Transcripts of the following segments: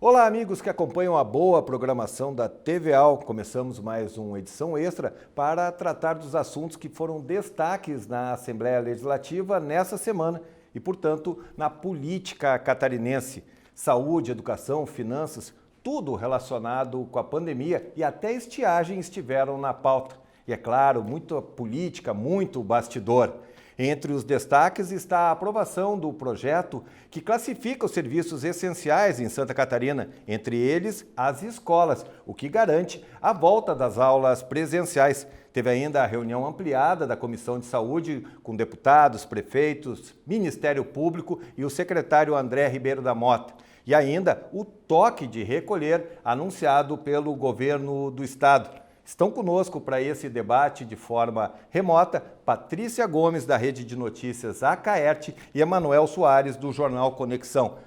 Olá, amigos que acompanham a boa programação da TVA. Começamos mais uma edição extra para tratar dos assuntos que foram destaques na Assembleia Legislativa nessa semana e, portanto, na política catarinense. Saúde, educação, finanças, tudo relacionado com a pandemia e até estiagem estiveram na pauta. E, é claro, muita política, muito bastidor. Entre os destaques está a aprovação do projeto que classifica os serviços essenciais em Santa Catarina, entre eles as escolas, o que garante a volta das aulas presenciais. Teve ainda a reunião ampliada da Comissão de Saúde com deputados, prefeitos, Ministério Público e o secretário André Ribeiro da Mota. E ainda o toque de recolher anunciado pelo governo do estado. Estão conosco para esse debate de forma remota Patrícia Gomes, da Rede de Notícias Acaerte, e Emanuel Soares, do Jornal Conexão.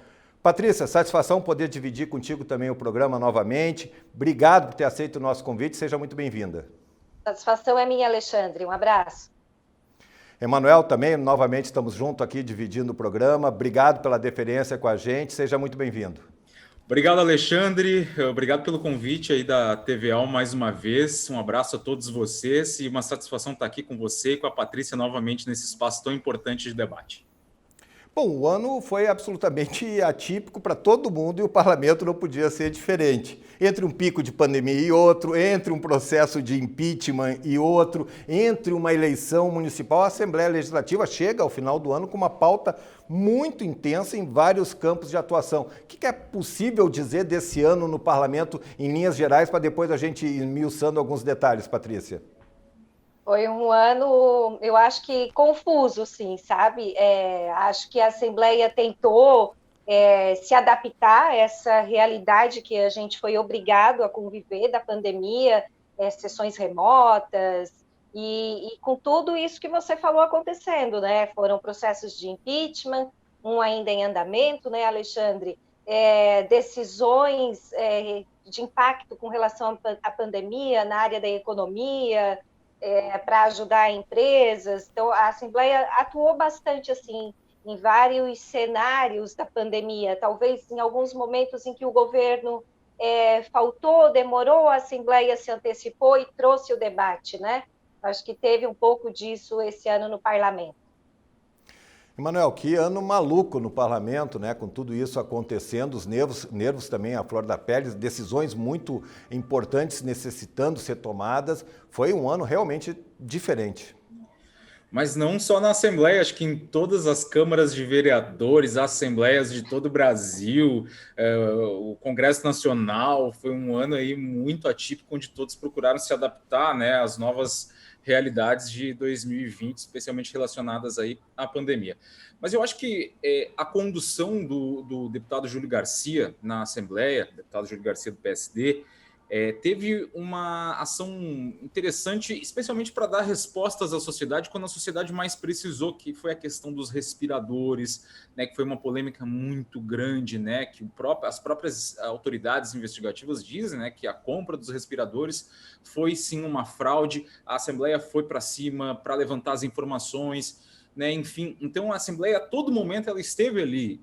Patrícia, satisfação poder dividir contigo também o programa novamente. Obrigado por ter aceito o nosso convite, seja muito bem-vinda. Satisfação é minha, Alexandre. Um abraço. Emanuel, também, novamente estamos juntos aqui dividindo o programa. Obrigado pela deferência com a gente, seja muito bem-vindo. Obrigado, Alexandre. Obrigado pelo convite aí da TVA mais uma vez. Um abraço a todos vocês e uma satisfação estar aqui com você e com a Patrícia novamente nesse espaço tão importante de debate. Bom, o ano foi absolutamente atípico para todo mundo e o parlamento não podia ser diferente. Entre um pico de pandemia e outro, entre um processo de impeachment e outro, entre uma eleição municipal, a Assembleia Legislativa chega ao final do ano com uma pauta muito intensa em vários campos de atuação. O que é possível dizer desse ano no parlamento em linhas gerais para depois a gente ir esmiuçando alguns detalhes, Patrícia? Foi um ano, eu acho que confuso, sim, sabe? Acho que a Assembleia tentou se adaptar a essa realidade que a gente foi obrigado a conviver da pandemia, sessões remotas, e com tudo isso que você falou acontecendo, né? Foram processos de impeachment, um ainda em andamento, né, Alexandre? Decisões de impacto com relação à pandemia na área da economia, para ajudar empresas. Então, a Assembleia atuou bastante assim em vários cenários da pandemia, talvez em alguns momentos em que o governo faltou, demorou, a Assembleia se antecipou e trouxe o debate, né? Acho que teve um pouco disso esse ano no parlamento. Emanuel, que ano maluco no parlamento, né? Com tudo isso acontecendo, os nervos também à flor da pele, decisões muito importantes necessitando ser tomadas. Foi um ano realmente diferente. Mas não só na Assembleia, acho que em todas as câmaras de vereadores, assembleias de todo o Brasil, o Congresso Nacional, foi um ano aí muito atípico, onde todos procuraram se adaptar, né, às novas realidades de 2020, especialmente relacionadas aí à pandemia. Mas eu acho que a condução do deputado Júlio Garcia na Assembleia, deputado Júlio Garcia do PSD, teve uma ação interessante, especialmente para dar respostas à sociedade quando a sociedade mais precisou, que foi a questão dos respiradores, né, que foi uma polêmica muito grande, né, que as próprias autoridades investigativas dizem, né, que a compra dos respiradores foi sim uma fraude, a Assembleia foi para cima para levantar as informações, né, enfim, então a Assembleia a todo momento ela esteve ali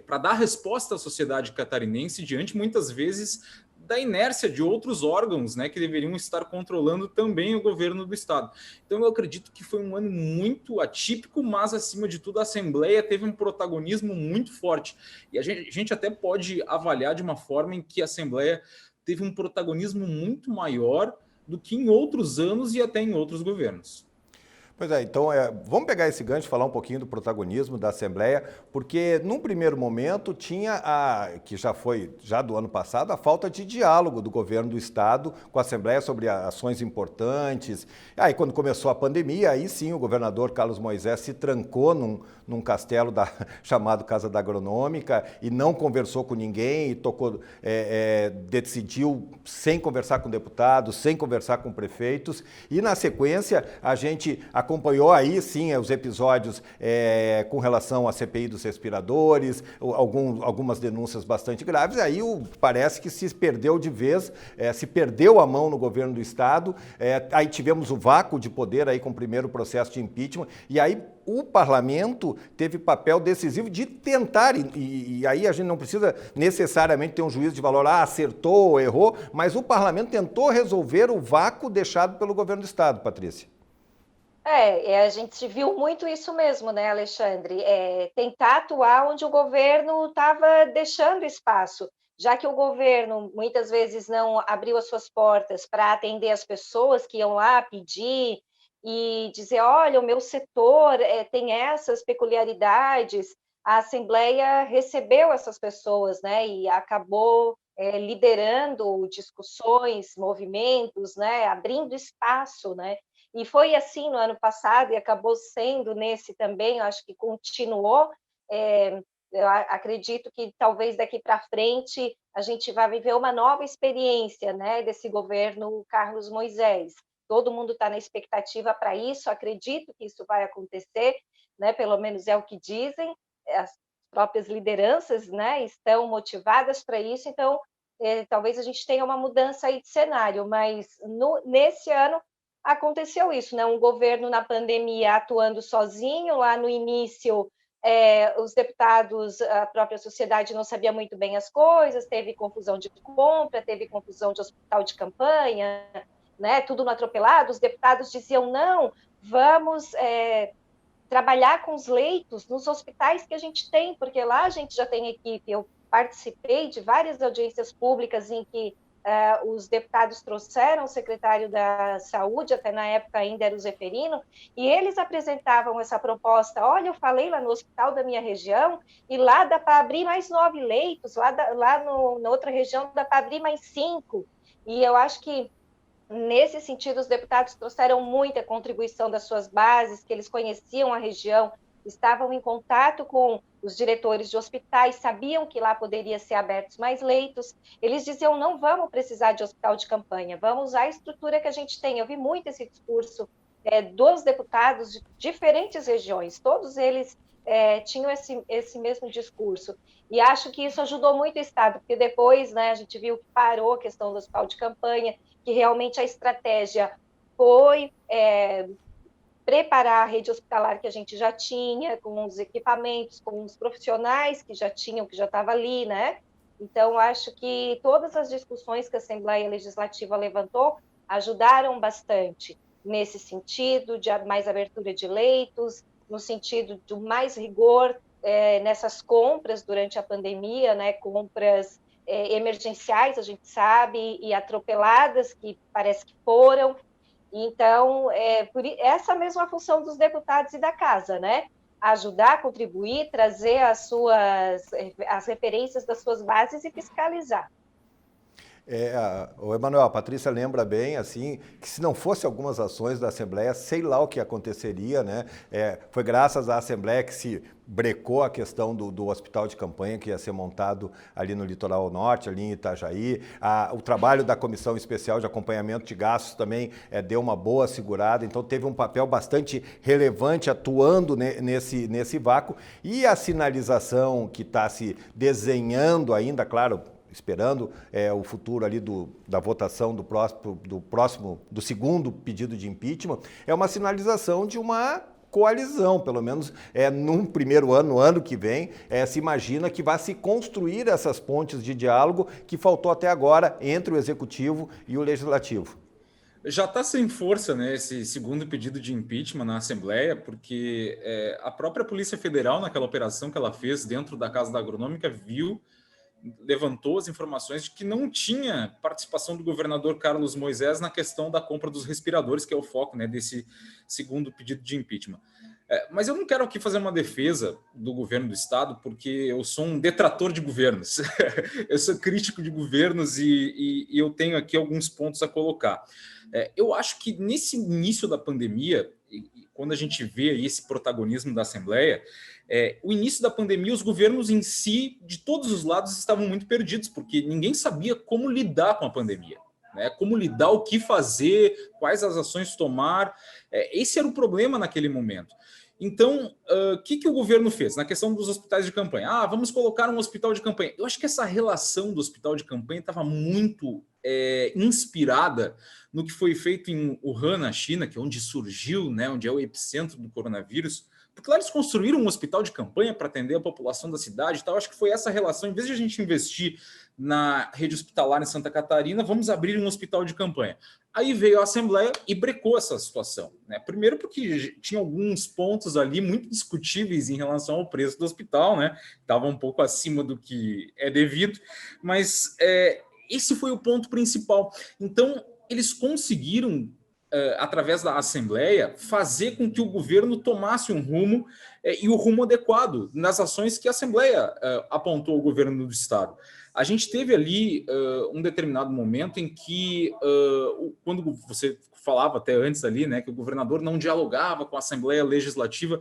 para dar resposta à sociedade catarinense diante muitas vezes da inércia de outros órgãos, né, que deveriam estar controlando também o governo do estado. Então eu acredito que foi um ano muito atípico, mas acima de tudo a Assembleia teve um protagonismo muito forte. E a gente até pode avaliar de uma forma em que a Assembleia teve um protagonismo muito maior do que em outros anos e até em outros governos. Pois é, então vamos pegar esse gancho e falar um pouquinho do protagonismo da Assembleia, porque num primeiro momento tinha, que já do ano passado, a falta de diálogo do governo do estado com a Assembleia sobre ações importantes. Aí quando começou a pandemia, aí sim o governador Carlos Moisés se trancou num castelo chamado Casa da Agronômica e não conversou com ninguém e decidiu sem conversar com deputados, sem conversar com prefeitos, e na sequência a gente acompanhou aí sim os episódios com relação à CPI dos respiradores, algumas denúncias bastante graves, aí parece que se perdeu de vez, se perdeu a mão no governo do Estado, aí tivemos o vácuo de poder aí com o primeiro processo de impeachment, e aí o parlamento teve papel decisivo de tentar, e aí a gente não precisa necessariamente ter um juízo de valor, acertou ou errou, mas o parlamento tentou resolver o vácuo deixado pelo governo do Estado, Patrícia. A gente viu muito isso mesmo, né, Alexandre? Tentar atuar onde o governo estava deixando espaço, já que o governo muitas vezes não abriu as suas portas para atender as pessoas que iam lá pedir e dizer, olha, o meu setor tem essas peculiaridades. A Assembleia recebeu essas pessoas, né, e acabou liderando discussões, movimentos, né, abrindo espaço, né? E foi assim no ano passado e acabou sendo nesse também, eu acho que continuou. Eu acredito que talvez daqui para frente a gente vai viver uma nova experiência, né, desse governo Carlos Moisés. Todo mundo está na expectativa para isso, acredito que isso vai acontecer, né, pelo menos é o que dizem, as próprias lideranças, né, estão motivadas para isso, então talvez a gente tenha uma mudança aí de cenário, mas nesse ano aconteceu isso, né, um governo na pandemia atuando sozinho, lá no início os deputados, a própria sociedade não sabia muito bem as coisas, teve confusão de compra, teve confusão de hospital de campanha, né, tudo no atropelado, os deputados diziam, não, vamos trabalhar com os leitos nos hospitais que a gente tem, porque lá a gente já tem equipe. Eu participei de várias audiências públicas em que os deputados trouxeram o secretário da Saúde, até na época ainda era o Zeferino, e eles apresentavam essa proposta, olha, eu falei lá no hospital da minha região, e lá dá para abrir mais 9 leitos, na outra região dá para abrir mais 5, e eu acho que nesse sentido, os deputados trouxeram muita contribuição das suas bases, que eles conheciam a região, estavam em contato com os diretores de hospitais, sabiam que lá poderia ser abertos mais leitos. Eles diziam, não vamos precisar de hospital de campanha, vamos usar a estrutura que a gente tem. Eu vi muito esse discurso dos deputados de diferentes regiões, todos eles tinham esse mesmo discurso. E acho que isso ajudou muito o Estado, porque depois, né, a gente viu que parou a questão do hospital de campanha, que realmente a estratégia foi preparar a rede hospitalar que a gente já tinha, com os equipamentos, com os profissionais que já tinham, que já estava ali, né? Então, acho que todas as discussões que a Assembleia Legislativa levantou ajudaram bastante nesse sentido, de mais abertura de leitos, no sentido de mais rigor nessas compras durante a pandemia, né? Compras emergenciais, a gente sabe, e atropeladas, que parece que foram. Então, por essa mesma função dos deputados e da Casa, né? Ajudar, contribuir, trazer as referências das suas bases e fiscalizar. O Emanuel, a Patrícia lembra bem, assim, que se não fosse algumas ações da Assembleia, sei lá o que aconteceria, né? Foi graças à Assembleia que se brecou a questão do hospital de campanha que ia ser montado ali no litoral norte, ali em Itajaí. O trabalho da Comissão Especial de Acompanhamento de Gastos também deu uma boa segurada, então teve um papel bastante relevante atuando nesse vácuo. E a sinalização que está se desenhando ainda, claro, esperando o futuro ali da votação do segundo pedido de impeachment, é uma sinalização de uma coalizão, pelo menos num primeiro ano, no ano que vem, se imagina que vai se construir essas pontes de diálogo que faltou até agora entre o Executivo e o Legislativo. Já está sem força, né, esse segundo pedido de impeachment na Assembleia, porque a própria Polícia Federal, naquela operação que ela fez dentro da Casa da Agronômica, levantou as informações de que não tinha participação do governador Carlos Moisés na questão da compra dos respiradores, que é o foco, né, desse segundo pedido de impeachment. Mas eu não quero aqui fazer uma defesa do governo do Estado, porque eu sou um detrator de governos. Eu sou crítico de governos e eu tenho aqui alguns pontos a colocar. Eu acho que nesse início da pandemia, quando a gente vê aí esse protagonismo da Assembleia, o início da pandemia, os governos em si, de todos os lados, estavam muito perdidos, porque ninguém sabia como lidar com a pandemia, né? Como lidar, o que fazer, quais as ações tomar. Esse era o problema naquele momento. Então, o que o governo fez na questão dos hospitais de campanha? Vamos colocar um hospital de campanha. Eu acho que essa relação do hospital de campanha estava muito inspirada no que foi feito em Wuhan, na China, que é onde surgiu, né, onde é o epicentro do coronavírus. Porque lá eles construíram um hospital de campanha para atender a população da cidade e tal. Acho que foi essa relação. Em vez de a gente investir na rede hospitalar em Santa Catarina, vamos abrir um hospital de campanha. Aí veio a Assembleia e brecou essa situação, né? Primeiro porque tinha alguns pontos ali muito discutíveis em relação ao preço do hospital, né? Estava um pouco acima do que é devido, mas esse foi o ponto principal. Então, eles conseguiram, através da Assembleia, fazer com que o governo tomasse um rumo e o rumo adequado nas ações que a Assembleia apontou ao governo do Estado. A gente teve ali um determinado momento em que, quando você falava até antes ali, né, que o governador não dialogava com a Assembleia Legislativa,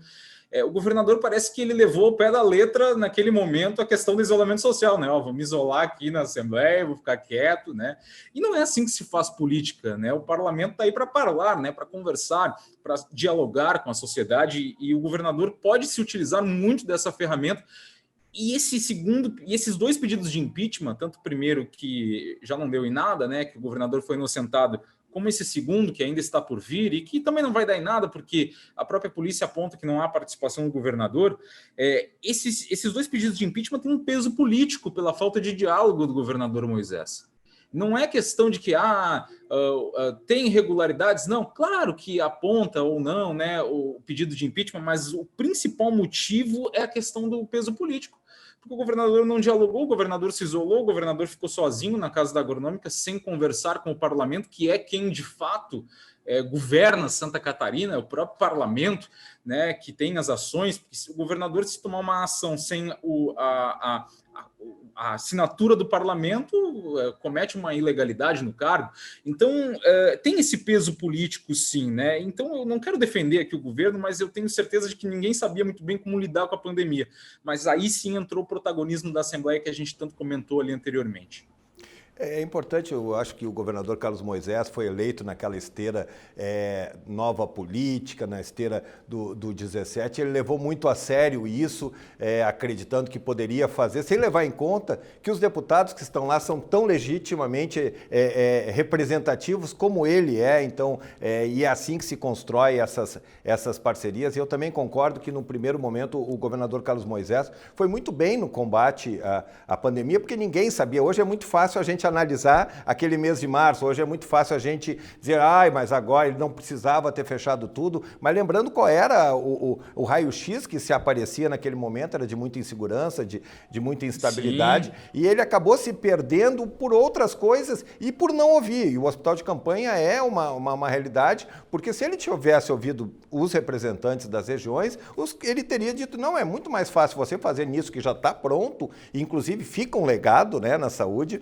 o governador parece que ele levou ao pé da letra naquele momento a questão do isolamento social, né? Vou me isolar aqui na Assembleia, vou ficar quieto, né? E não é assim que se faz política, né? O parlamento está aí para falar, né? Para conversar, para dialogar com a sociedade, e o governador pode se utilizar muito dessa ferramenta. E esses dois pedidos de impeachment, tanto o primeiro que já não deu em nada, né? Que o governador foi inocentado, como esse segundo, que ainda está por vir, e que também não vai dar em nada, porque a própria polícia aponta que não há participação do governador, esses dois pedidos de impeachment têm um peso político pela falta de diálogo do governador Moisés. Não é questão de que tem irregularidades, não. Claro que aponta ou não, né, o pedido de impeachment, mas o principal motivo é a questão do peso político. Porque o governador não dialogou, o governador se isolou, o governador ficou sozinho na Casa da Agronômica, sem conversar com o parlamento, que é quem, de fato, governa Santa Catarina, o próprio parlamento, né, que tem as ações. Porque se o governador se tomar uma ação sem a assinatura do parlamento, comete uma ilegalidade no cargo. Então, tem esse peso político, sim, né? Então, eu não quero defender aqui o governo, mas eu tenho certeza de que ninguém sabia muito bem como lidar com a pandemia. Mas aí sim entrou o protagonismo da Assembleia, que a gente tanto comentou ali anteriormente. É importante, eu acho que o governador Carlos Moisés foi eleito naquela esteira nova política, na esteira do 17, ele levou muito a sério isso, acreditando que poderia fazer, sem levar em conta que os deputados que estão lá são tão legitimamente representativos como ele é, então, e é assim que se constrói essas parcerias. E eu também concordo que no primeiro momento o governador Carlos Moisés foi muito bem no combate à pandemia, porque ninguém sabia. Hoje é muito fácil a gente analisar aquele mês de março. Hoje é muito fácil a gente dizer, mas agora ele não precisava ter fechado tudo. Mas lembrando qual era o raio-x que se aparecia naquele momento, era de muita insegurança, de muita instabilidade. Sim. E ele acabou se perdendo por outras coisas e por não ouvir. E o hospital de campanha é uma realidade, porque se ele tivesse ouvido os representantes das regiões, ele teria dito, não, é muito mais fácil você fazer nisso que já está pronto, inclusive fica um legado, né, na saúde,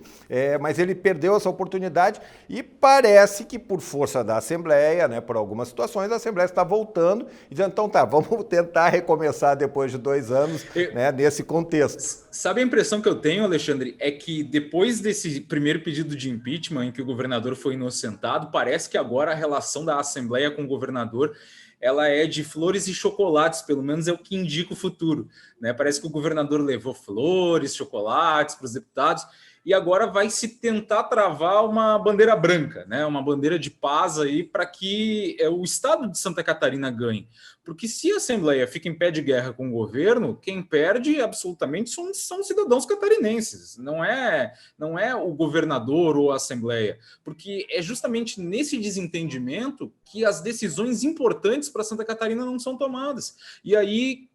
mas ele perdeu essa oportunidade e parece que por força da Assembleia, né, por algumas situações, a Assembleia está voltando e dizendo, então tá, vamos tentar recomeçar depois de 2 anos, né, nesse contexto. Sabe a impressão que eu tenho, Alexandre? É que depois desse primeiro pedido de impeachment em que o governador foi inocentado, parece que agora a relação da Assembleia com o governador ela é de flores e chocolates, pelo menos é o que indica o futuro, né? Parece que o governador levou flores, chocolates para os deputados, e agora vai se tentar travar uma bandeira branca, né? Uma bandeira de paz aí para que o estado de Santa Catarina ganhe. Porque se a Assembleia fica em pé de guerra com o governo, quem perde absolutamente são cidadãos catarinenses, não é o governador ou a Assembleia. Porque é justamente nesse desentendimento que as decisões importantes para Santa Catarina não são tomadas. E aí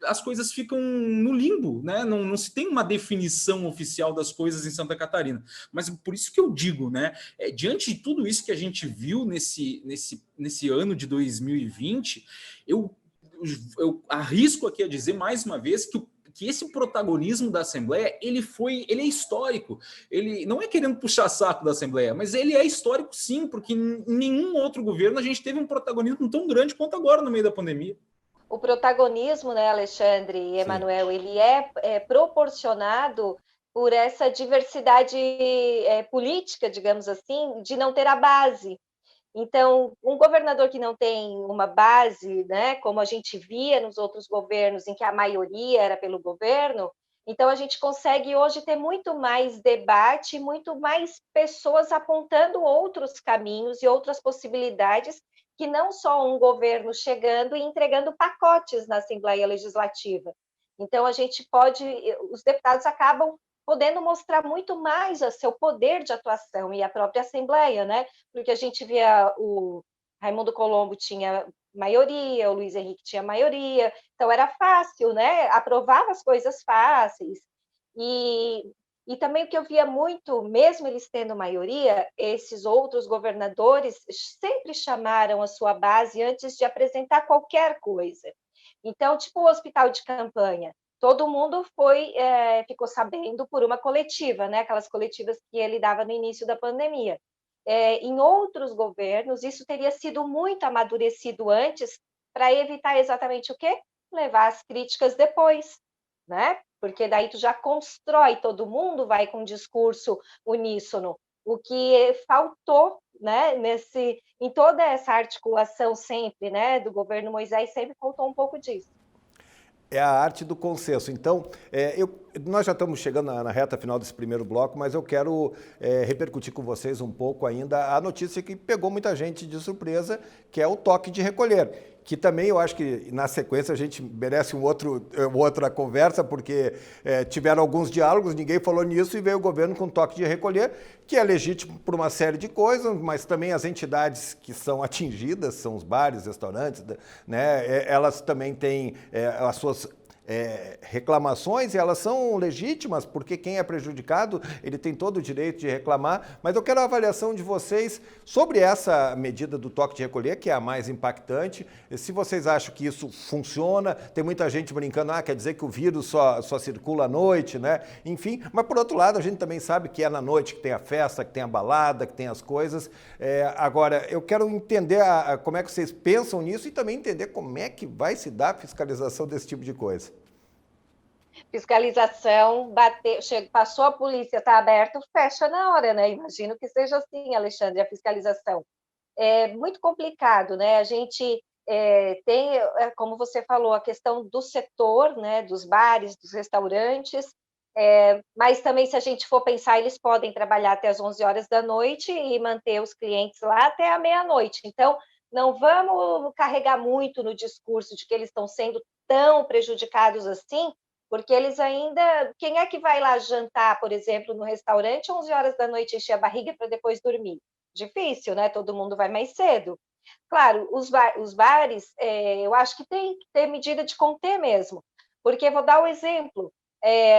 as coisas ficam no limbo, né? Não se tem uma definição oficial das coisas em Santa Catarina. Mas por isso que eu digo, né? Diante de tudo isso que a gente viu nesse ano de 2020, eu arrisco aqui a dizer mais uma vez que esse protagonismo da Assembleia, ele é histórico. Ele não é querendo puxar saco da Assembleia, mas ele é histórico sim, porque em nenhum outro governo a gente teve um protagonismo tão grande quanto agora no meio da pandemia. O protagonismo, né, Alexandre e Emanuel, ele é proporcionado por essa diversidade política, digamos assim, de não ter a base. Então, um governador que não tem uma base, né, como a gente via nos outros governos, em que a maioria era pelo governo, então a gente consegue hoje ter muito mais debate, muito mais pessoas apontando outros caminhos e outras possibilidades, que não só um governo chegando e entregando pacotes na Assembleia Legislativa. Então, a gente pode, os deputados acabam podendo mostrar muito mais o seu poder de atuação e a própria Assembleia, né? Porque a gente via o Raimundo Colombo tinha maioria, o Luiz Henrique tinha maioria, então era fácil, né? Aprovava as coisas fáceis. E também o que eu via muito, mesmo eles tendo maioria, esses outros governadores sempre chamaram a sua base antes de apresentar qualquer coisa. Então, tipo o hospital de campanha, todo mundo ficou sabendo por uma coletiva, né? Aquelas coletivas que ele dava no início da pandemia. Em outros governos, isso teria sido muito amadurecido antes para evitar exatamente o quê? Levar as críticas depois, né? Porque daí tu já constrói, todo mundo vai com um discurso uníssono. O que faltou, né, em toda essa articulação sempre, né, do governo Moisés, sempre faltou um pouco disso. É a arte do consenso. Então, nós já estamos chegando na reta final desse primeiro bloco, mas eu quero repercutir com vocês um pouco ainda a notícia que pegou muita gente de surpresa, que é o toque de recolher. Que também eu acho que na sequência a gente merece outra conversa, porque tiveram alguns diálogos, ninguém falou nisso e veio o governo com toque de recolher, que é legítimo por uma série de coisas, mas também as entidades que são atingidas, são os bares, restaurantes, né, elas também têm as suas reclamações, e elas são legítimas, porque quem é prejudicado, ele tem todo o direito de reclamar, mas eu quero a avaliação de vocês sobre essa medida do toque de recolher, que é a mais impactante, se vocês acham que isso funciona, tem muita gente brincando, quer dizer que o vírus só circula à noite, né? Enfim, mas por outro lado, a gente também sabe que é na noite que tem a festa, que tem a balada, que tem as coisas. Agora, eu quero entender como é que vocês pensam nisso e também entender como é que vai se dar a fiscalização desse tipo de coisa. Fiscalização, passou a polícia, está aberto, fecha na hora, né? Imagino que seja assim, Alexandre, a fiscalização. É muito complicado, né? A gente tem, como você falou, a questão do setor, né? Dos bares, dos restaurantes, mas também, se a gente for pensar, eles podem trabalhar até as 11 horas da noite e manter os clientes lá até a meia-noite. Então, não vamos carregar muito no discurso de que eles estão sendo tão prejudicados assim, porque eles ainda... Quem é que vai lá jantar, por exemplo, no restaurante, 11 horas da noite, encher a barriga para depois dormir? Difícil, né? Todo mundo vai mais cedo. Claro, os bares, eu acho que tem que ter medida de conter mesmo, porque vou dar um exemplo.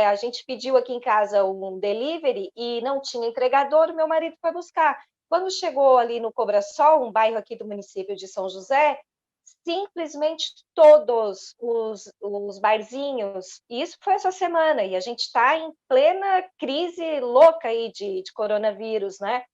A gente pediu aqui em casa um delivery e não tinha entregador, meu marido foi buscar. Quando chegou ali no Cobrasol, um bairro aqui do município de São José, simplesmente todos os barzinhos, e isso foi essa semana, e a gente está em plena crise louca aí de coronavírus, né?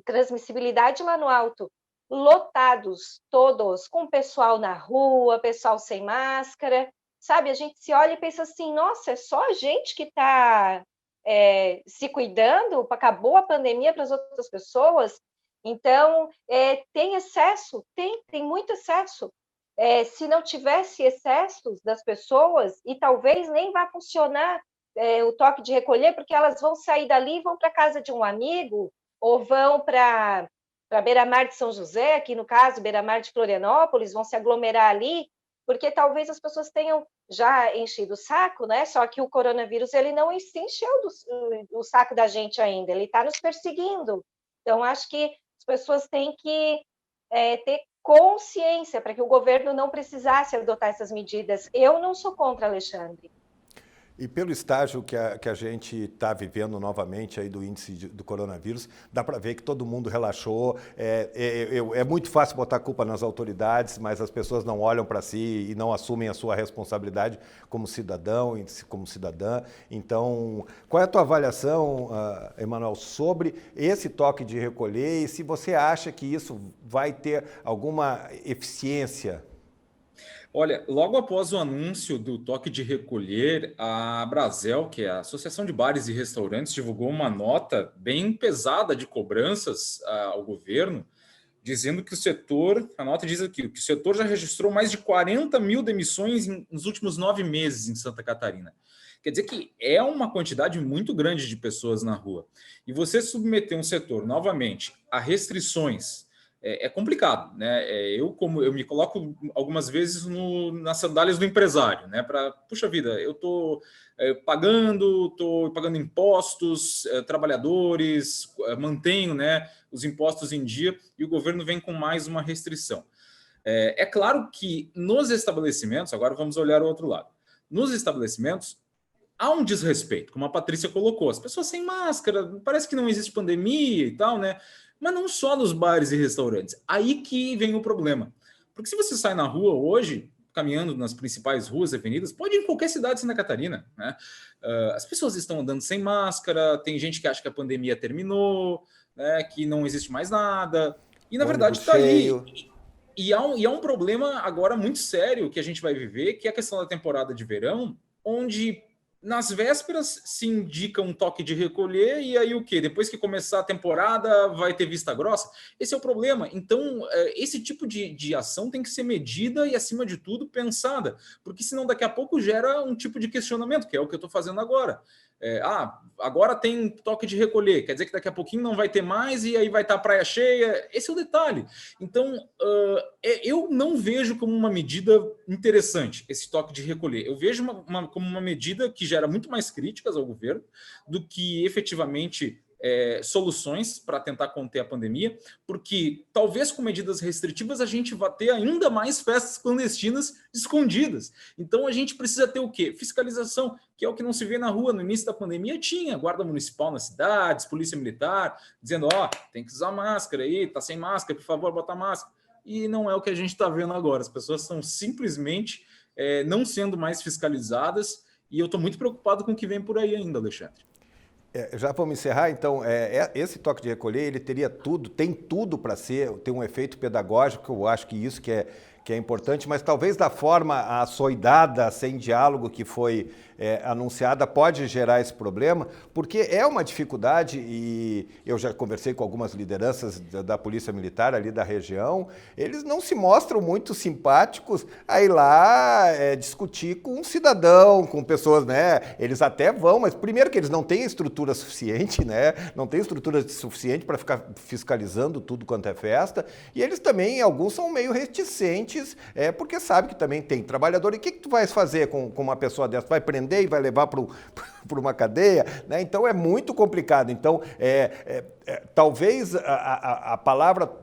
Transmissibilidade lá no alto, lotados todos, com pessoal na rua, pessoal sem máscara, sabe? A gente se olha e pensa assim, nossa, é só a gente que está se cuidando, acabou a pandemia para as outras pessoas. Então, tem excesso, tem muito excesso. Se não tivesse excessos das pessoas, e talvez nem vá funcionar o toque de recolher, porque elas vão sair dali e vão para a casa de um amigo, ou vão para Beira-Mar de São José, aqui no caso, Beira-Mar de Florianópolis, vão se aglomerar ali, porque talvez as pessoas tenham já enchido o saco, né? Só que o coronavírus, ele não se encheu o saco da gente ainda, ele está nos perseguindo. Então, acho que as pessoas têm que ter consciência para que o governo não precisasse adotar essas medidas. Eu não sou contra, Alexandre. E pelo estágio que a gente está vivendo novamente aí do índice do coronavírus, dá para ver que todo mundo relaxou. É muito fácil botar a culpa nas autoridades, mas as pessoas não olham para si e não assumem a sua responsabilidade como cidadão e como cidadã. Então, qual é a tua avaliação, Emanuel, sobre esse toque de recolher e se você acha que isso vai ter alguma eficiência? Olha, logo após o anúncio do toque de recolher, a Brasel, que é a Associação de Bares e Restaurantes, divulgou uma nota bem pesada de cobranças ao governo, dizendo que o setor, a nota diz aqui, que o setor já registrou mais de 40 mil demissões nos últimos 9 meses em Santa Catarina. Quer dizer que é uma quantidade muito grande de pessoas na rua. E você submeter um setor, novamente, a restrições é complicado, né? Como eu me coloco algumas vezes nas sandálias do empresário, né? Puxa vida, eu estou pagando impostos, trabalhadores, mantenho, né, os impostos em dia e o governo vem com mais uma restrição. É claro que nos estabelecimentos, agora vamos olhar o outro lado, nos estabelecimentos há um desrespeito, como a Patrícia colocou, as pessoas sem máscara, parece que não existe pandemia e tal, né? Mas não só nos bares e restaurantes. Aí que vem o problema. Porque se você sai na rua hoje, caminhando nas principais ruas e avenidas, pode ir em qualquer cidade de Santa Catarina, né? As pessoas estão andando sem máscara, tem gente que acha que a pandemia terminou, né, que não existe mais nada, e na verdade está aí. E há um problema agora muito sério que a gente vai viver, que é a questão da temporada de verão, onde nas vésperas se indica um toque de recolher e aí o quê? Depois que começar a temporada vai ter vista grossa? Esse é o problema. Então, esse tipo de ação tem que ser medida e, acima de tudo, pensada, porque senão daqui a pouco gera um tipo de questionamento, que é o que eu estou fazendo agora. Agora tem toque de recolher, quer dizer que daqui a pouquinho não vai ter mais e aí vai estar a praia cheia. Esse é o detalhe. Então, eu não vejo como uma medida interessante esse toque de recolher. Eu vejo como uma medida que gera muito mais críticas ao governo do que efetivamente soluções para tentar conter a pandemia, porque talvez com medidas restritivas a gente vá ter ainda mais festas clandestinas escondidas. Então a gente precisa ter o quê? Fiscalização, que é o que não se vê na rua. No início da pandemia tinha guarda municipal nas cidades, polícia militar, dizendo, tem que usar máscara aí, tá sem máscara, por favor, bota máscara. E não é o que a gente está vendo agora. As pessoas estão simplesmente não sendo mais fiscalizadas e eu estou muito preocupado com o que vem por aí ainda, Alexandre. Já vamos encerrar, então, esse toque de recolher, ele tem tudo para ter um efeito pedagógico, eu acho que isso que é importante, mas talvez da forma açoidada, sem diálogo que foi anunciada, pode gerar esse problema, porque é uma dificuldade, e eu já conversei com algumas lideranças da Polícia Militar ali da região, eles não se mostram muito simpáticos a ir lá discutir com um cidadão, com pessoas, né? Eles até vão, mas primeiro que eles não têm estrutura suficiente, né? Não tem estrutura suficiente para ficar fiscalizando tudo quanto é festa, e eles também, alguns são meio reticentes, porque sabe que também tem trabalhador, e o que tu vai fazer com uma pessoa dessa? Vai prender e vai levar para uma cadeia, né? Então é muito complicado. Então, talvez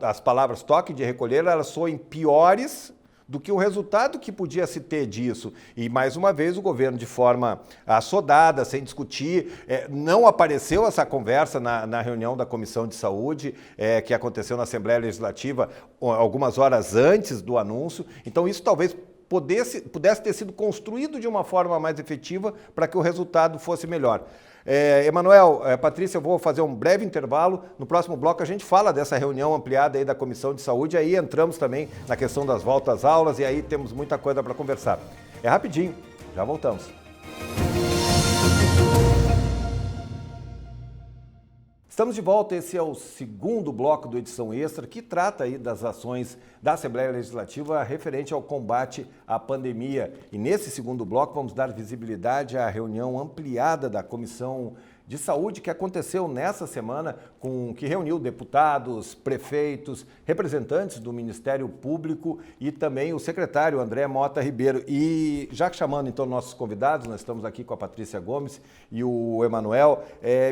as palavras toque de recolher, elas soem piores do que o resultado que podia se ter disso. E, mais uma vez, o governo, de forma assodada, sem discutir, não apareceu essa conversa na reunião da Comissão de Saúde, que aconteceu na Assembleia Legislativa algumas horas antes do anúncio. Então, isso talvez pudesse ter sido construído de uma forma mais efetiva para que o resultado fosse melhor. Emanuel, Patrícia, eu vou fazer um breve intervalo. No próximo bloco a gente fala dessa reunião ampliada aí da Comissão de Saúde, aí entramos também na questão das voltas às aulas e aí temos muita coisa para conversar. É rapidinho, já voltamos. Estamos de volta, esse é o segundo bloco do Edição Extra, que trata aí das ações da Assembleia Legislativa referente ao combate à pandemia. E nesse segundo bloco vamos dar visibilidade à reunião ampliada da Comissão de Saúde que aconteceu nessa semana, que reuniu deputados, prefeitos, representantes do Ministério Público e também o secretário André Mota Ribeiro. E já chamando então nossos convidados, nós estamos aqui com a Patrícia Gomes e o Emanuel,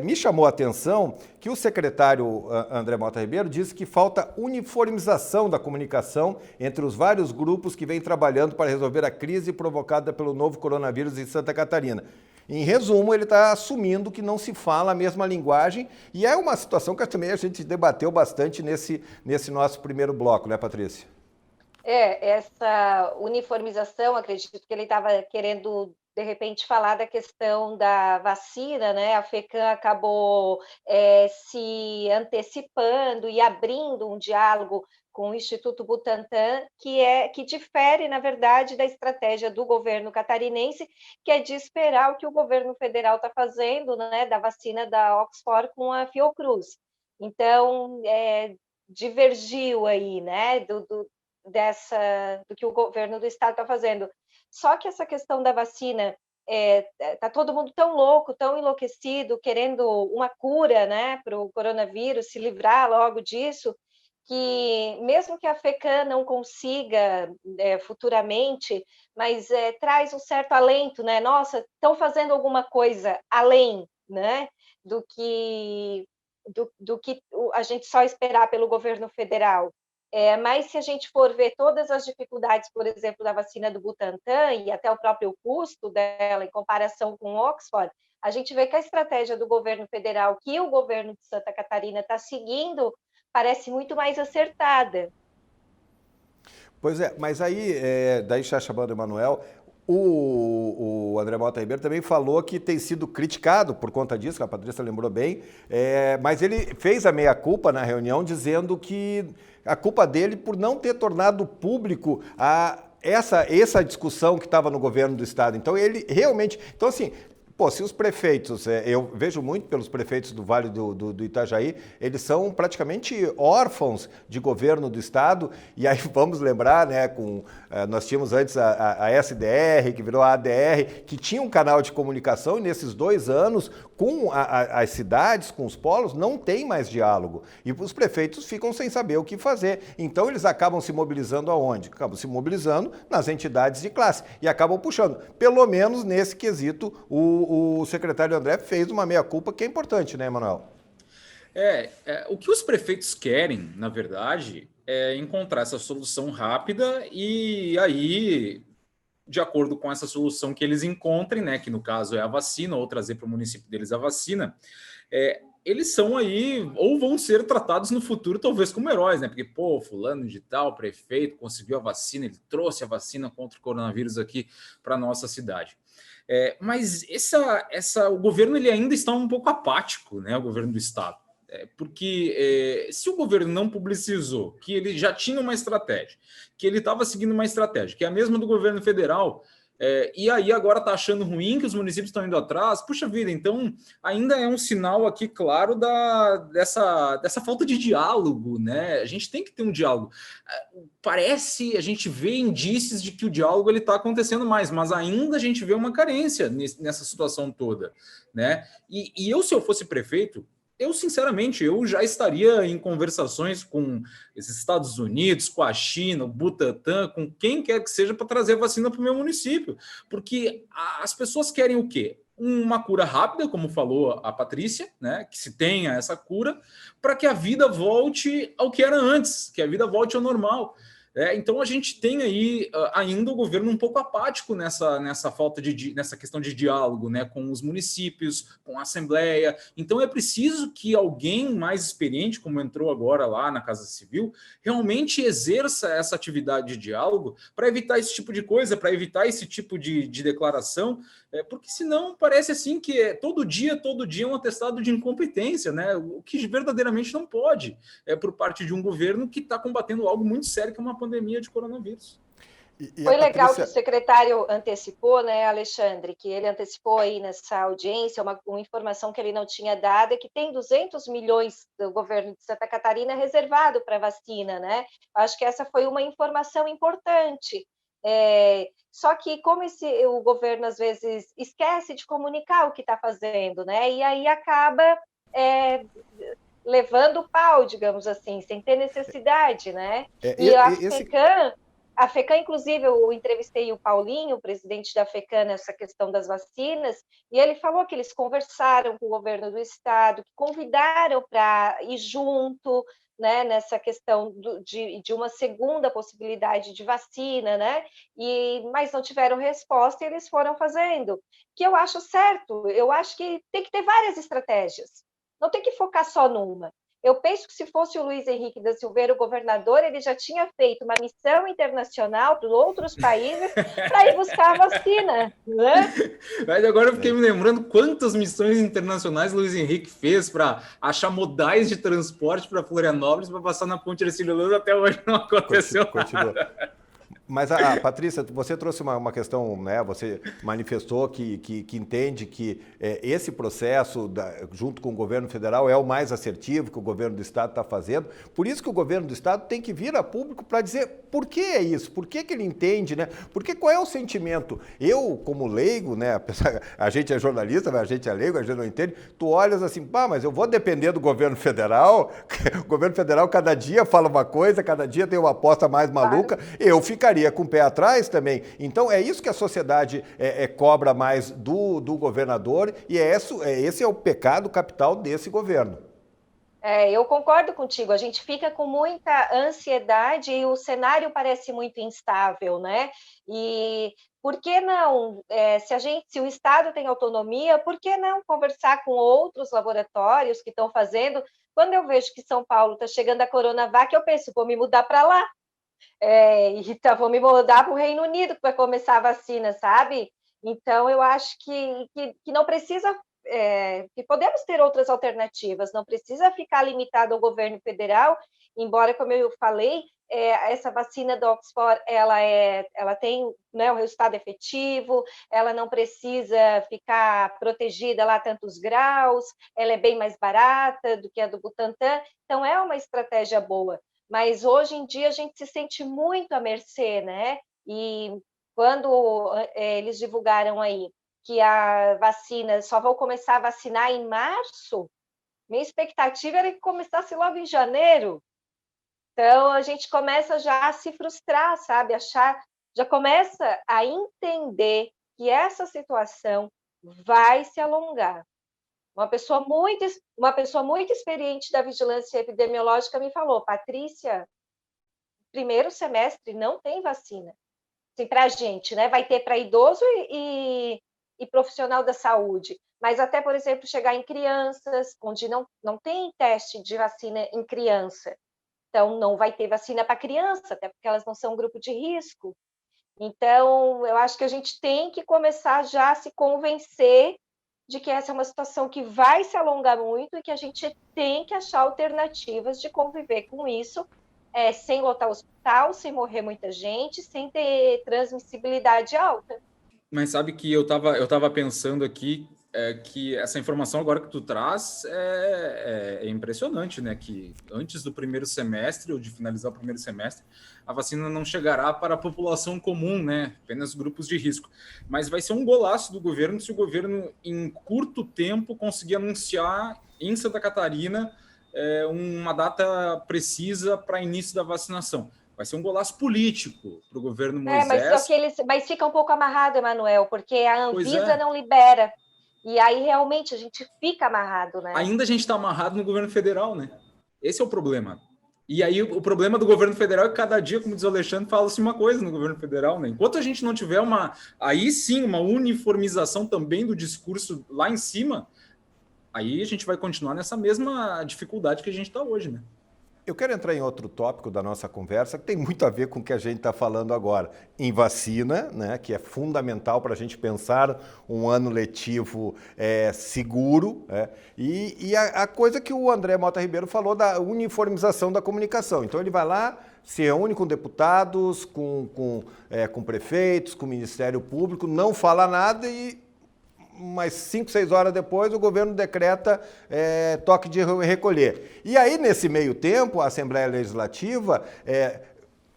me chamou a atenção que o secretário André Mota Ribeiro disse que falta uniformização da comunicação entre os vários grupos que vêm trabalhando para resolver a crise provocada pelo novo coronavírus em Santa Catarina. Em resumo, ele está assumindo que não se fala a mesma linguagem e é uma situação que também a gente debateu bastante nesse nosso primeiro bloco, né, Patrícia? Essa uniformização, acredito que ele estava querendo, de repente, falar da questão da vacina, né? A FECAM acabou se antecipando e abrindo um diálogo com o Instituto Butantan, que difere, na verdade, da estratégia do governo catarinense, que é de esperar o que o governo federal está fazendo, né, da vacina da Oxford com a Fiocruz. Então, divergiu aí, né, do que o governo do estado está fazendo. Só que essa questão da vacina, tá todo mundo tão louco, tão enlouquecido, querendo uma cura, né, para o coronavírus, se livrar logo disso, que mesmo que a FECAM não consiga futuramente, mas traz um certo alento, né? Nossa, estão fazendo alguma coisa além, né, do que a gente só esperar pelo governo federal. Mas se a gente for ver todas as dificuldades, por exemplo, da vacina do Butantan e até o próprio custo dela em comparação com Oxford, a gente vê que a estratégia do governo federal, que o governo de Santa Catarina está seguindo, parece muito mais acertada. Pois é, mas aí, daí já chamando o Emanuel, o André Mota Ribeiro também falou que tem sido criticado por conta disso, que a Patrícia lembrou bem, mas ele fez a meia-culpa na reunião dizendo que a culpa dele por não ter tornado público essa discussão que estava no governo do estado. Então ele realmente... Então assim... Pô, se os prefeitos, eu vejo muito pelos prefeitos do Vale do Itajaí, eles são praticamente órfãos de governo do estado, e aí vamos lembrar, né, nós tínhamos antes a SDR, que virou a ADR, que tinha um canal de comunicação, e nesses 2 anos, com as cidades, com os polos, não tem mais diálogo. E os prefeitos ficam sem saber o que fazer. Então eles acabam se mobilizando aonde? Acabam se mobilizando nas entidades de classe e acabam puxando. Pelo menos nesse quesito, o secretário André fez uma meia-culpa que é importante, né, Emanuel? O que os prefeitos querem, na verdade, é encontrar essa solução rápida e aí, de acordo com essa solução que eles encontrem, né, que no caso é a vacina, ou trazer para o município deles a vacina, eles são aí, ou vão ser tratados no futuro, talvez como heróis, né? Porque, pô, fulano de tal, prefeito, conseguiu a vacina, ele trouxe a vacina contra o coronavírus aqui para a nossa cidade. Mas o governo ele ainda está um pouco apático, né? O governo do estado. Porque se o governo não publicizou que ele já tinha uma estratégia, que ele estava seguindo uma estratégia, que é a mesma do governo federal, e aí agora está achando ruim que os municípios estão indo atrás, puxa vida, então ainda é um sinal aqui claro dessa falta de diálogo, né? A gente tem que ter um diálogo. Parece, a gente vê indícios de que o diálogo ele está acontecendo mais, mas ainda a gente vê uma carência nessa situação toda, né? E eu, se eu fosse prefeito, eu, sinceramente, eu já estaria em conversações com os Estados Unidos, com a China, o Butantan, com quem quer que seja para trazer vacina para o meu município. Porque as pessoas querem o quê? Uma cura rápida, como falou a Patrícia, né? Que se tenha essa cura, para que a vida volte ao que era antes, que a vida volte ao normal. Então a gente tem aí ainda o governo um pouco apático nessa falta nessa questão de diálogo, né, com os municípios, com a Assembleia. Então é preciso que alguém mais experiente, como entrou agora lá na Casa Civil, realmente exerça essa atividade de diálogo para evitar esse tipo de coisa, para evitar esse tipo de declaração, porque senão parece assim que todo dia é um atestado de incompetência, né? O que verdadeiramente não pode, por parte de um governo que está combatendo algo muito sério, que é uma pandemia de coronavírus. Foi legal que o secretário antecipou, né, Alexandre, que ele antecipou aí nessa audiência uma informação que ele não tinha dado, é que tem 200 milhões do governo de Santa Catarina reservado para vacina, né? Acho que essa foi uma informação importante. Só que como o governo às vezes esquece de comunicar o que está fazendo, né? E aí acaba levando pau, digamos assim, sem ter necessidade, né? A FECAM, inclusive, eu entrevistei o Paulinho, o presidente da FECAM, nessa questão das vacinas, e ele falou que eles conversaram com o governo do estado, que convidaram para ir junto, né, nessa questão de uma segunda possibilidade de vacina, né? Mas não tiveram resposta e eles foram fazendo. Que eu acho certo, eu acho que tem que ter várias estratégias, não tem que focar só numa. Eu penso que se fosse o Luiz Henrique da Silveira o governador, ele já tinha feito uma missão internacional para outros países para ir buscar a vacina, né? Mas agora eu fiquei me lembrando quantas missões internacionais o Luiz Henrique fez para achar modais de transporte para Florianópolis para passar na Ponte Hercílio Luz, até hoje não aconteceu nada. Mas, Patrícia, você trouxe uma questão, né? Você manifestou que entende que esse processo, junto com o governo federal, é o mais assertivo que o governo do Estado está fazendo. Por isso que o governo do Estado tem que vir a público para dizer por que é isso, por que ele entende, né? Porque qual é o sentimento? Eu, como leigo, né? A gente é jornalista, mas a gente é leigo, a gente não entende. Tu olhas assim, pá, mas eu vou depender do governo federal. O governo federal cada dia fala uma coisa, cada dia tem uma aposta mais maluca. Eu ficaria com o pé atrás também. Então, é isso que a sociedade cobra mais do governador e esse é o pecado capital desse governo. Eu concordo contigo, a gente fica com muita ansiedade e o cenário parece muito instável, né? E por que não, se o Estado tem autonomia, por que não conversar com outros laboratórios que estão fazendo? Quando eu vejo que São Paulo está chegando a Coronavac, eu penso, vou me mudar para lá. Então, vou me mudar para o Reino Unido, que vai começar a vacina, sabe? Então, eu acho que não precisa, que podemos ter outras alternativas, não precisa ficar limitado ao governo federal, embora, como eu falei, essa vacina da Oxford, ela tem, né, o resultado efetivo, ela não precisa ficar protegida lá a tantos graus, ela é bem mais barata do que a do Butantan, então é uma estratégia boa. Mas hoje em dia a gente se sente muito à mercê, né? E quando eles divulgaram aí que a vacina só vão começar a vacinar em março, minha expectativa era que começasse logo em janeiro. Então a gente começa já a se frustrar, sabe? Já começa a entender que essa situação vai se alongar. Uma pessoa muito experiente da vigilância epidemiológica me falou, Patrícia, primeiro semestre não tem vacina. Assim, para a gente, né? Vai ter para idoso e profissional da saúde. Mas até, por exemplo, chegar em crianças, onde não tem teste de vacina em criança. Então, não vai ter vacina para criança, até porque elas não são um grupo de risco. Então, eu acho que a gente tem que começar já a se convencer de que essa é uma situação que vai se alongar muito e que a gente tem que achar alternativas de conviver com isso, sem lotar o hospital, sem morrer muita gente, sem ter transmissibilidade alta. Mas sabe que eu tava pensando aqui que essa informação agora que tu traz é impressionante, né? Que antes do primeiro semestre, ou de finalizar o primeiro semestre, a vacina não chegará para a população comum, né? Apenas grupos de risco. Mas vai ser um golaço do governo se o governo, em curto tempo, conseguir anunciar em Santa Catarina uma data precisa para início da vacinação. Vai ser um golaço político para o governo Moisés. Mas fica um pouco amarrado, Emanuel, porque a Anvisa não libera. E aí, realmente, a gente fica amarrado, né? Ainda a gente está amarrado no governo federal, né? Esse é o problema. E aí, o problema do governo federal é que cada dia, como diz o Alexandre, fala-se uma coisa no governo federal, né? Enquanto a gente não tiver aí sim, uma uniformização também do discurso lá em cima, aí a gente vai continuar nessa mesma dificuldade que a gente está hoje, né? Eu quero entrar em outro tópico da nossa conversa que tem muito a ver com o que a gente está falando agora. Em vacina, né, que é fundamental para a gente pensar um ano letivo seguro. E a coisa que o André Mota Ribeiro falou da uniformização da comunicação. Então ele vai lá, se reúne com deputados, com prefeitos, com o Ministério Público, não fala nada e umas 5, 6 horas depois, o governo decreta toque de recolher. E aí, nesse meio tempo, a Assembleia Legislativa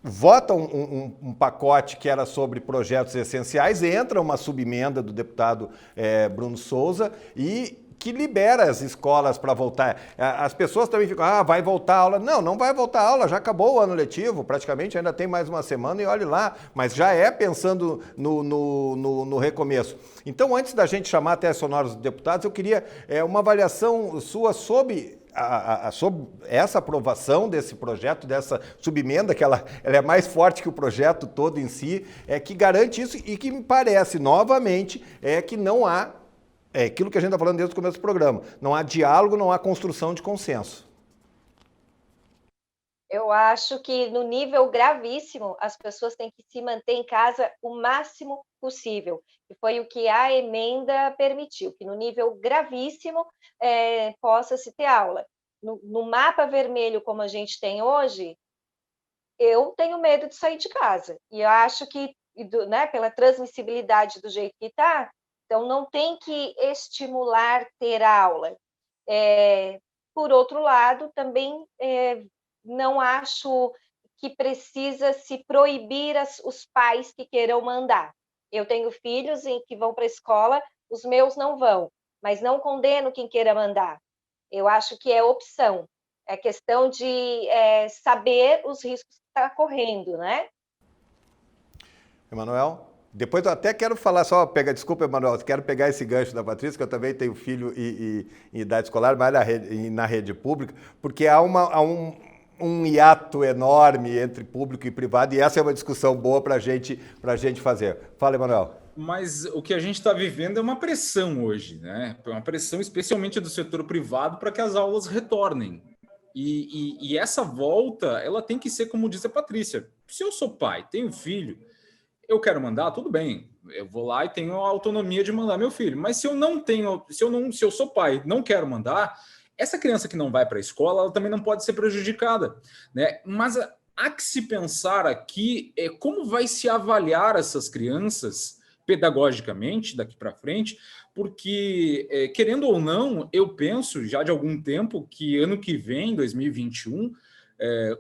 vota um pacote que era sobre projetos essenciais, entra uma subemenda do deputado Bruno Souza e que libera as escolas para voltar. As pessoas também ficam, vai voltar a aula. Não, não vai voltar a aula, já acabou o ano letivo, praticamente ainda tem mais uma semana e olhe lá, mas já pensando no recomeço. Então, antes da gente chamar até a Sonora dos Deputados, eu queria uma avaliação sua sobre essa aprovação desse projeto, dessa subemenda, que ela é mais forte que o projeto todo em si, que garante isso e que me parece, novamente, que não há aquilo que a gente está falando desde o começo do programa. Não há diálogo, não há construção de consenso. Eu acho que no nível gravíssimo, as pessoas têm que se manter em casa o máximo possível. E foi o que a emenda permitiu, que no nível gravíssimo possa-se ter aula. No mapa vermelho, como a gente tem hoje, eu tenho medo de sair de casa. E eu acho que, né, pela transmissibilidade do jeito que está, então não tem que estimular ter aula. Por outro lado, também não acho que precisa se proibir os pais que queiram mandar. Eu tenho filhos que vão para a escola, os meus não vão, mas não condeno quem queira mandar. Eu acho que é opção. É questão de saber os riscos que está correndo, né? Emanuel? Depois eu até quero falar, desculpa, Emanuel, quero pegar esse gancho da Patrícia, que eu também tenho filho em idade escolar, mas na rede pública, porque há um hiato enorme entre público e privado, e essa é uma discussão boa para a gente fazer. Fala, Emanuel. Mas o que a gente está vivendo é uma pressão hoje, né? Uma pressão especialmente do setor privado para que as aulas retornem. E essa volta, ela tem que ser, como disse a Patrícia, se eu sou pai, tenho filho, eu quero mandar, tudo bem, eu vou lá e tenho a autonomia de mandar meu filho. Mas se eu sou pai, não quero mandar, essa criança que não vai para a escola, ela também não pode ser prejudicada, né? Mas há que se pensar aqui como vai se avaliar essas crianças pedagogicamente daqui para frente, porque, querendo ou não, eu penso já de algum tempo que ano que vem, 2021,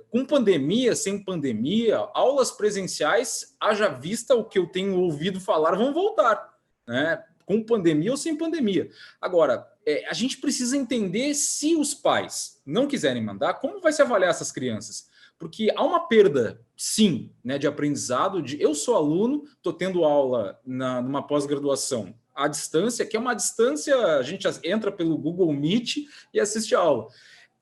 com pandemia, sem pandemia, aulas presenciais, haja vista o que eu tenho ouvido falar, vão voltar, né? Com pandemia ou sem pandemia. Agora, a gente precisa entender se os pais não quiserem mandar, como vai se avaliar essas crianças? Porque há uma perda, sim, né, de aprendizado. Eu sou aluno, estou tendo aula numa pós-graduação à distância, que é uma distância, a gente entra pelo Google Meet e assiste a aula.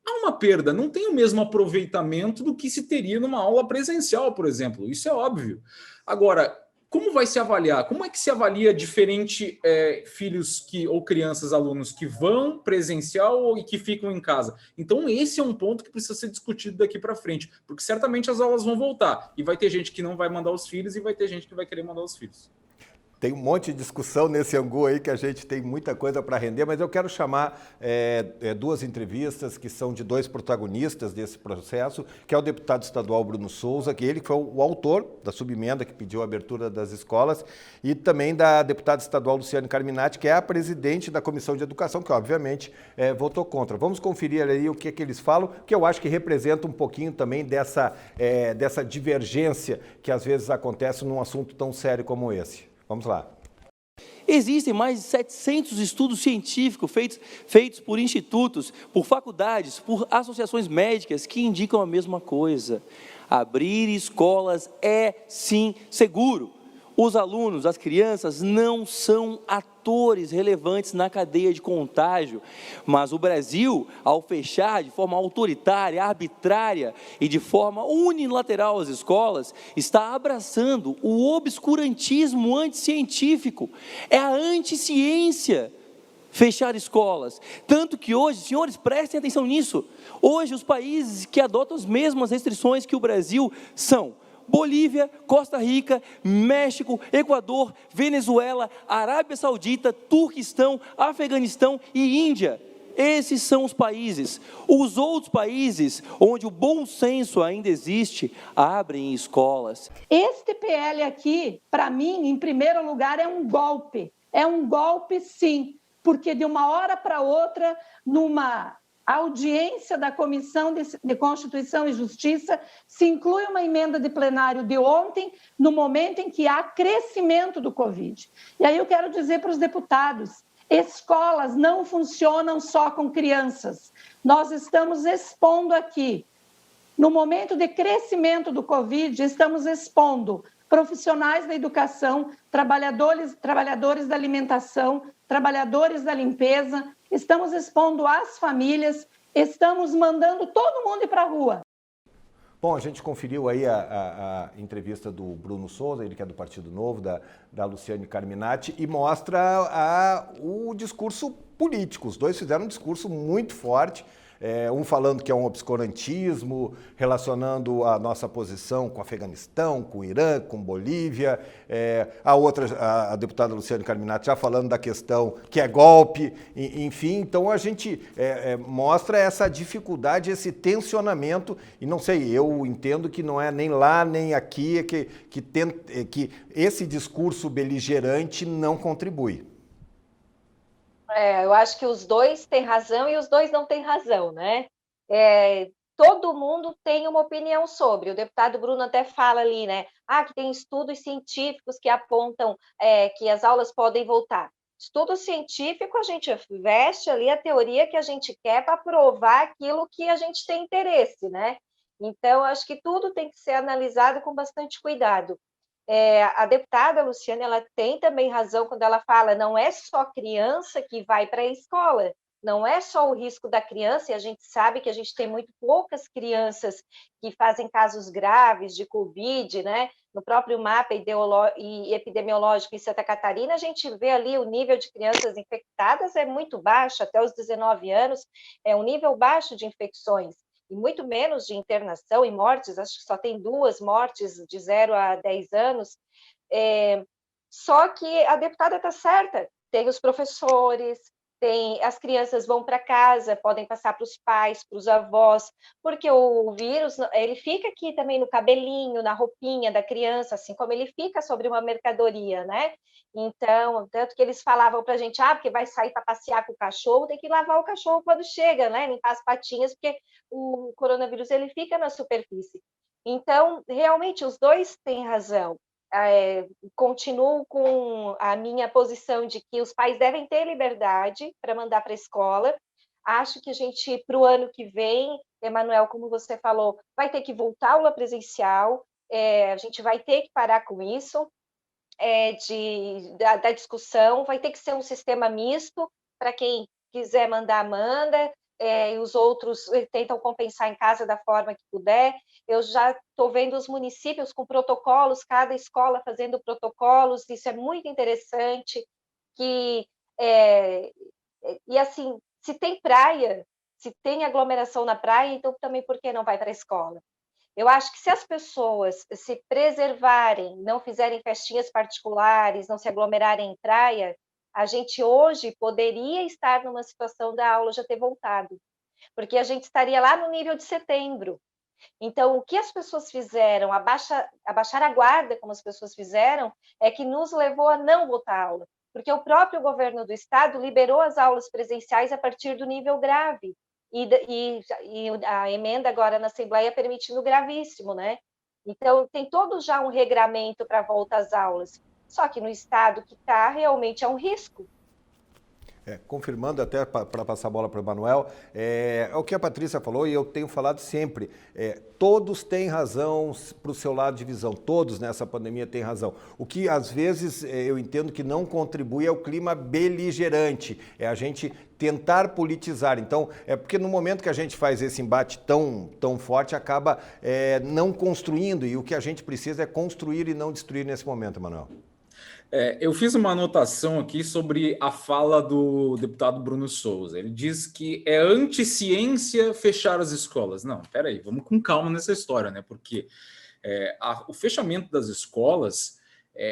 Há uma perda, não tem o mesmo aproveitamento do que se teria numa aula presencial, por exemplo. Isso é óbvio. Agora, como vai se avaliar? Como é que se avalia diferente filhos ou crianças, alunos que vão presencial e que ficam em casa? Então, esse é um ponto que precisa ser discutido daqui para frente, porque certamente as aulas vão voltar e vai ter gente que não vai mandar os filhos e vai ter gente que vai querer mandar os filhos. Tem um monte de discussão nesse angu aí que a gente tem muita coisa para render, mas eu quero chamar duas entrevistas que são de dois protagonistas desse processo, que é o deputado estadual Bruno Souza, que ele foi o autor da subemenda que pediu a abertura das escolas, e também da deputada estadual Luciane Carminati, que é a presidente da Comissão de Educação, que obviamente votou contra. Vamos conferir aí o que eles falam, que eu acho que representa um pouquinho também dessa divergência que às vezes acontece num assunto tão sério como esse. Vamos lá. Existem mais de 700 estudos científicos feitos por institutos, por faculdades, por associações médicas que indicam a mesma coisa. Abrir escolas é, sim, seguro. Os alunos, as crianças, não são atores relevantes na cadeia de contágio, mas o Brasil, ao fechar de forma autoritária, arbitrária e de forma unilateral as escolas, está abraçando o obscurantismo anticientífico, é a anticiência fechar escolas, tanto que hoje, senhores, prestem atenção nisso, hoje os países que adotam as mesmas restrições que o Brasil são Bolívia, Costa Rica, México, Equador, Venezuela, Arábia Saudita, Turquistão, Afeganistão e Índia. Esses são os países. Os outros países, onde o bom senso ainda existe, abrem escolas. Este PL aqui, para mim, em primeiro lugar, é um golpe. É um golpe, sim, porque de uma hora para outra, numa audiência da Comissão de Constituição e Justiça, se inclui uma emenda de plenário de ontem, no momento em que há crescimento do Covid. E aí eu quero dizer para os deputados, escolas não funcionam só com crianças. Nós estamos expondo aqui, no momento de crescimento do Covid, estamos expondo profissionais da educação, trabalhadores da alimentação, trabalhadores da limpeza, estamos expondo as famílias, estamos mandando todo mundo ir para a rua. Bom, a gente conferiu aí a entrevista do Bruno Souza, ele que é do Partido Novo, da Luciane Carminati, e mostra o discurso político. Os dois fizeram um discurso muito forte, Um falando que é um obscurantismo, relacionando a nossa posição com o Afeganistão, com o Irã, com Bolívia. A deputada Luciane Carminati já falando da questão que é golpe, enfim. Então a gente mostra essa dificuldade, esse tensionamento, e não sei, eu entendo que não é nem lá nem aqui que esse discurso beligerante não contribui. Eu acho que os dois têm razão e os dois não têm razão, né? Todo mundo tem uma opinião sobre. O deputado Bruno até fala ali, né? Que tem estudos científicos que apontam que as aulas podem voltar. Estudo científico, a gente veste ali a teoria que a gente quer para provar aquilo que a gente tem interesse, né? Então, acho que tudo tem que ser analisado com bastante cuidado. A deputada Luciane, ela tem também razão quando ela fala, não é só criança que vai para a escola, não é só o risco da criança, e a gente sabe que a gente tem muito poucas crianças que fazem casos graves de Covid, né? No próprio mapa epidemiológico em Santa Catarina, a gente vê ali o nível de crianças infectadas é muito baixo, até os 19 anos, é um nível baixo de infecções, e muito menos de internação e mortes, acho que só tem 2 mortes de 0 a 10 anos, só que a deputada está certa, tem os professores, as crianças vão para casa, podem passar para os pais, para os avós, porque o vírus, ele fica aqui também no cabelinho, na roupinha da criança, assim como ele fica sobre uma mercadoria, né? Então, tanto que eles falavam para a gente, porque vai sair para passear com o cachorro, tem que lavar o cachorro quando chega, né? Limpar as patinhas, porque o coronavírus, ele fica na superfície. Então, realmente, os dois têm razão. Continuo com a minha posição de que os pais devem ter liberdade para mandar para a escola. Acho que a gente, para o ano que vem, Emanuel, como você falou, vai ter que voltar à aula presencial, a gente vai ter que parar com isso, da discussão, vai ter que ser um sistema misto, para quem quiser mandar, manda, e os outros tentam compensar em casa da forma que puder. Eu já estou vendo os municípios com protocolos, cada escola fazendo protocolos, isso é muito interessante, e assim, se tem praia, se tem aglomeração na praia, então também por que não vai para a escola? Eu acho que se as pessoas se preservarem, não fizerem festinhas particulares, não se aglomerarem em praia, a gente hoje poderia estar numa situação da aula já ter voltado, porque a gente estaria lá no nível de setembro. Então, o que as pessoas fizeram, abaixar a guarda, como as pessoas fizeram, é que nos levou a não voltar à aula, porque o próprio governo do estado liberou as aulas presenciais a partir do nível grave, e a emenda agora na Assembleia permitindo gravíssimo, né? Então, tem todo já um regramento para a volta às aulas, só que no estado que está, realmente é um risco. Confirmando até para passar a bola para o Emanuel, é o que a Patrícia falou e eu tenho falado sempre, todos têm razão para o seu lado de visão, todos nessa pandemia têm razão. O que às vezes eu entendo que não contribui é o clima beligerante, é a gente tentar politizar. Então, porque no momento que a gente faz esse embate tão forte, acaba não construindo, e o que a gente precisa é construir e não destruir nesse momento, Emanuel. Eu fiz uma anotação aqui sobre a fala do deputado Bruno Souza. Ele diz que é anti-ciência fechar as escolas. Não, peraí, vamos com calma nessa história, né? Porque o fechamento das escolas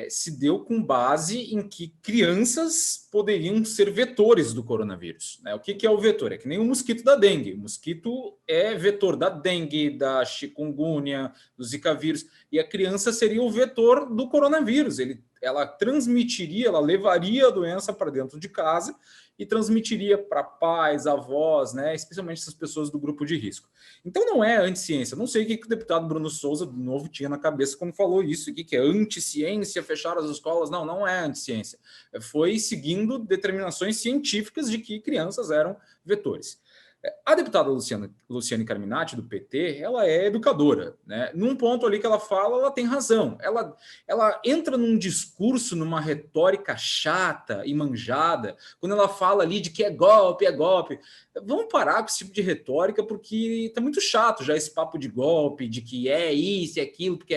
se deu com base em que crianças poderiam ser vetores do coronavírus, né? O que é o vetor? É que nem o mosquito da dengue. O mosquito é vetor da dengue, da chikungunya, do zika vírus, e a criança seria o vetor do coronavírus. Ela transmitiria, ela levaria a doença para dentro de casa e transmitiria para pais, avós, né, especialmente essas pessoas do grupo de risco. Então não é anti-ciência. Não sei o que o deputado Bruno Souza, de novo, tinha na cabeça quando falou isso, que é anti-ciência, fechar as escolas. Não é anti-ciência. Foi seguindo determinações científicas de que crianças eram vetores. A deputada Luciane Carminati, do PT, ela é educadora, né? Num ponto ali que ela fala, ela tem razão. Ela entra num discurso, numa retórica chata e manjada, quando ela fala ali de que é golpe, é golpe. Vamos parar com esse tipo de retórica, porque tá muito chato já esse papo de golpe, de que é isso e aquilo, porque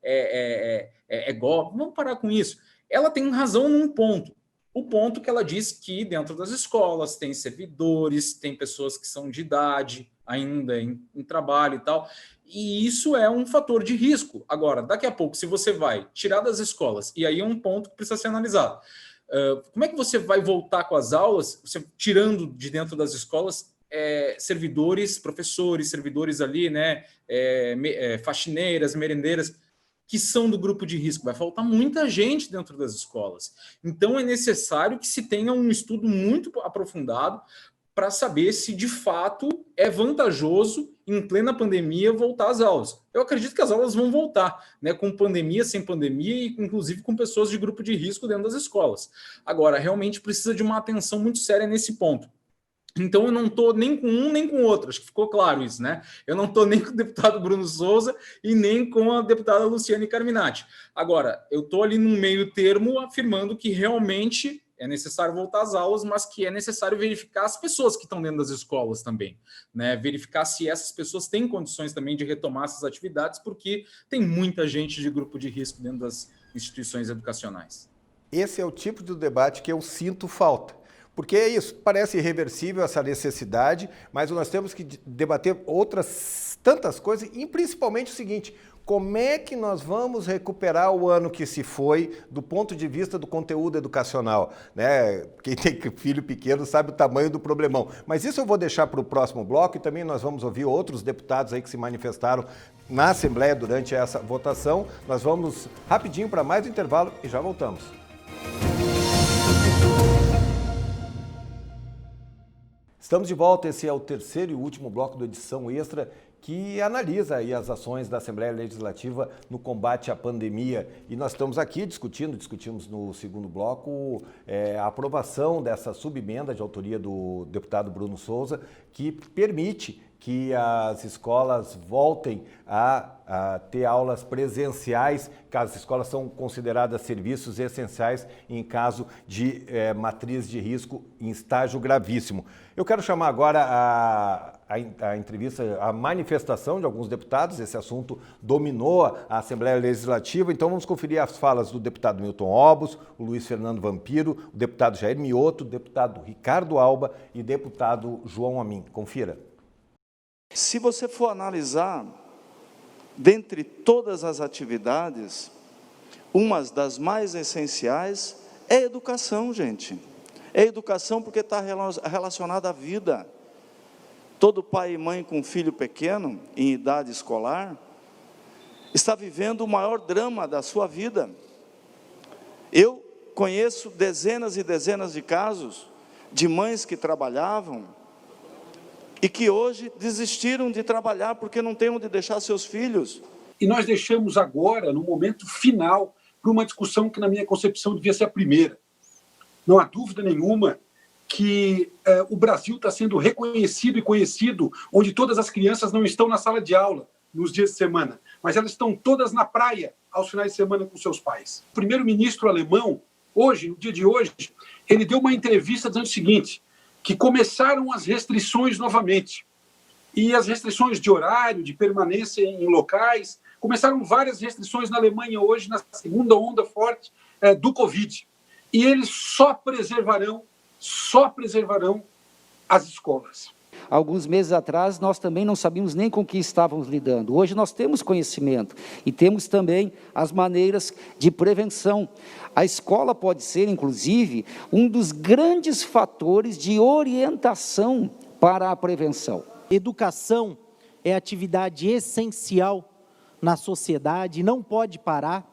é golpe. Vamos parar com isso. Ela tem razão num ponto. o ponto que ela diz que dentro das escolas tem servidores, tem pessoas que são de idade ainda em trabalho e tal, e isso é um fator de risco. Agora, daqui a pouco, se você vai tirar das escolas, e aí é um ponto que precisa ser analisado, como é que você vai voltar com as aulas, você, tirando de dentro das escolas servidores, professores, servidores ali, né, faxineiras, merendeiras, que são do grupo de risco? Vai faltar muita gente dentro das escolas. Então, é necessário que se tenha um estudo muito aprofundado para saber se, de fato, é vantajoso, em plena pandemia, voltar às aulas. Eu acredito que as aulas vão voltar, né, com pandemia, sem pandemia, e inclusive com pessoas de grupo de risco dentro das escolas. Agora, realmente precisa de uma atenção muito séria nesse ponto. Então, eu não estou nem com um nem com o outro, acho que ficou claro isso, né? Eu não estou nem com o deputado Bruno Souza e nem com a deputada Luciane Carminati. Agora, eu estou ali num meio termo afirmando que realmente é necessário voltar às aulas, mas que é necessário verificar as pessoas que estão dentro das escolas também, né? Verificar se essas pessoas têm condições também de retomar essas atividades, porque tem muita gente de grupo de risco dentro das instituições educacionais. Esse é o tipo de debate que eu sinto falta. Porque é isso, parece irreversível essa necessidade, mas nós temos que debater outras tantas coisas, e principalmente o seguinte: como é que nós vamos recuperar o ano que se foi do ponto de vista do conteúdo educacional, né? Quem tem filho pequeno sabe o tamanho do problemão. Mas isso eu vou deixar para o próximo bloco, e também nós vamos ouvir outros deputados aí que se manifestaram na Assembleia durante essa votação. Nós vamos rapidinho para mais um intervalo e já voltamos. Estamos de volta, esse é o terceiro e último bloco da edição extra, que analisa aí as ações da Assembleia Legislativa no combate à pandemia. E nós estamos aqui discutimos no segundo bloco a aprovação dessa subemenda de autoria do deputado Bruno Souza, que permite que as escolas voltem a ter aulas presenciais, caso as escolas são consideradas serviços essenciais em caso de matriz de risco em estágio gravíssimo. Eu quero chamar agora a entrevista, a manifestação de alguns deputados. Esse assunto dominou a Assembleia Legislativa, então vamos conferir as falas do deputado Milton Obos, o Luiz Fernando Vampiro, o deputado Jair Mioto, o deputado Ricardo Alba e o deputado João Amin. Confira. Se você for analisar, dentre todas as atividades, uma das mais essenciais é a educação, gente. É educação porque está relacionada à vida. Todo pai e mãe com filho pequeno, em idade escolar, está vivendo o maior drama da sua vida. Eu conheço dezenas e dezenas de casos de mães que trabalhavam e que hoje desistiram de trabalhar porque não têm onde deixar seus filhos. E nós deixamos agora, no momento final, para uma discussão que, na minha concepção, devia ser a primeira. Não há dúvida nenhuma que o Brasil está sendo reconhecido e conhecido, onde todas as crianças não estão na sala de aula nos dias de semana, mas elas estão todas na praia aos finais de semana com seus pais. O primeiro-ministro alemão, hoje, no dia de hoje, ele deu uma entrevista dizendo o seguinte, que começaram as restrições novamente. E as restrições de horário, de permanência em locais, começaram várias restrições na Alemanha hoje, na segunda onda forte do Covid. E eles só preservarão as escolas. Alguns meses atrás, nós também não sabíamos nem com o que estávamos lidando. Hoje nós temos conhecimento e temos também as maneiras de prevenção. A escola pode ser, inclusive, um dos grandes fatores de orientação para a prevenção. Educação é atividade essencial na sociedade, não pode parar.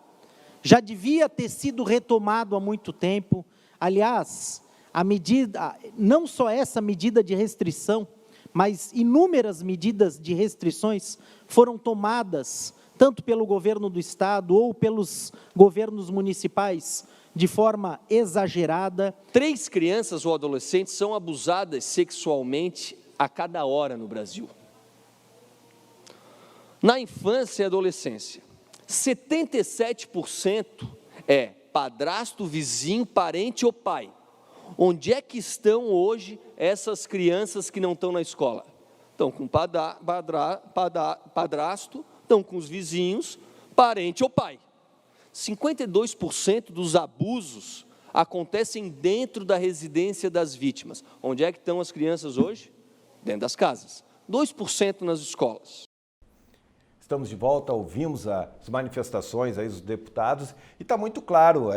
Já devia ter sido retomado há muito tempo. Aliás, a medida, não só essa medida de restrição, mas inúmeras medidas de restrições foram tomadas, tanto pelo governo do estado ou pelos governos municipais, de forma exagerada. 3 crianças ou adolescentes são abusadas sexualmente a cada hora no Brasil. Na infância e adolescência, 77% é padrasto, vizinho, parente ou pai. Onde é que estão hoje essas crianças que não estão na escola? Estão com padrasto, estão com os vizinhos, parente ou pai. 52% dos abusos acontecem dentro da residência das vítimas. Onde é que estão as crianças hoje? Dentro das casas. 2% nas escolas. Estamos de volta, ouvimos as manifestações aí dos deputados e está muito claro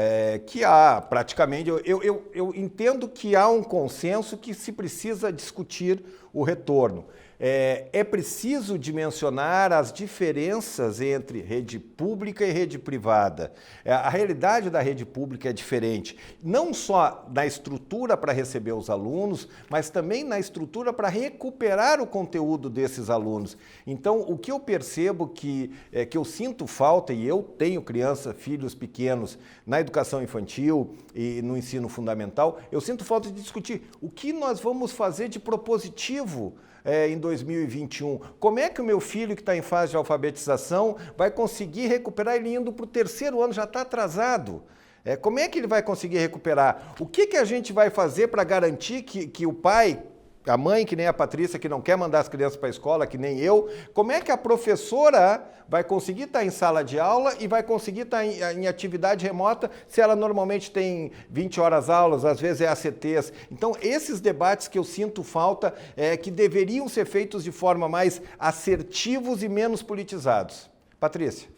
que há praticamente, eu entendo que há um consenso que se precisa discutir o retorno. É preciso dimensionar as diferenças entre rede pública e rede privada. A realidade da rede pública é diferente, não só na estrutura para receber os alunos, mas também na estrutura para recuperar o conteúdo desses alunos. Então, o que eu percebo que eu sinto falta, e eu tenho filhos pequenos na educação infantil e no ensino fundamental, eu sinto falta de discutir o que nós vamos fazer de propositivo em 2021. Como é que o meu filho que está em fase de alfabetização vai conseguir recuperar ele indo para o 3º ano, já está atrasado? Como é que ele vai conseguir recuperar? O que a gente vai fazer para garantir que o pai, a mãe, que nem a Patrícia, que não quer mandar as crianças para a escola, que nem eu, como é que a professora vai conseguir estar em sala de aula e vai conseguir estar em atividade remota se ela normalmente tem 20 horas aulas, às vezes é ACTs. Então, esses debates que eu sinto falta que deveriam ser feitos de forma mais assertivos e menos politizados. Patrícia.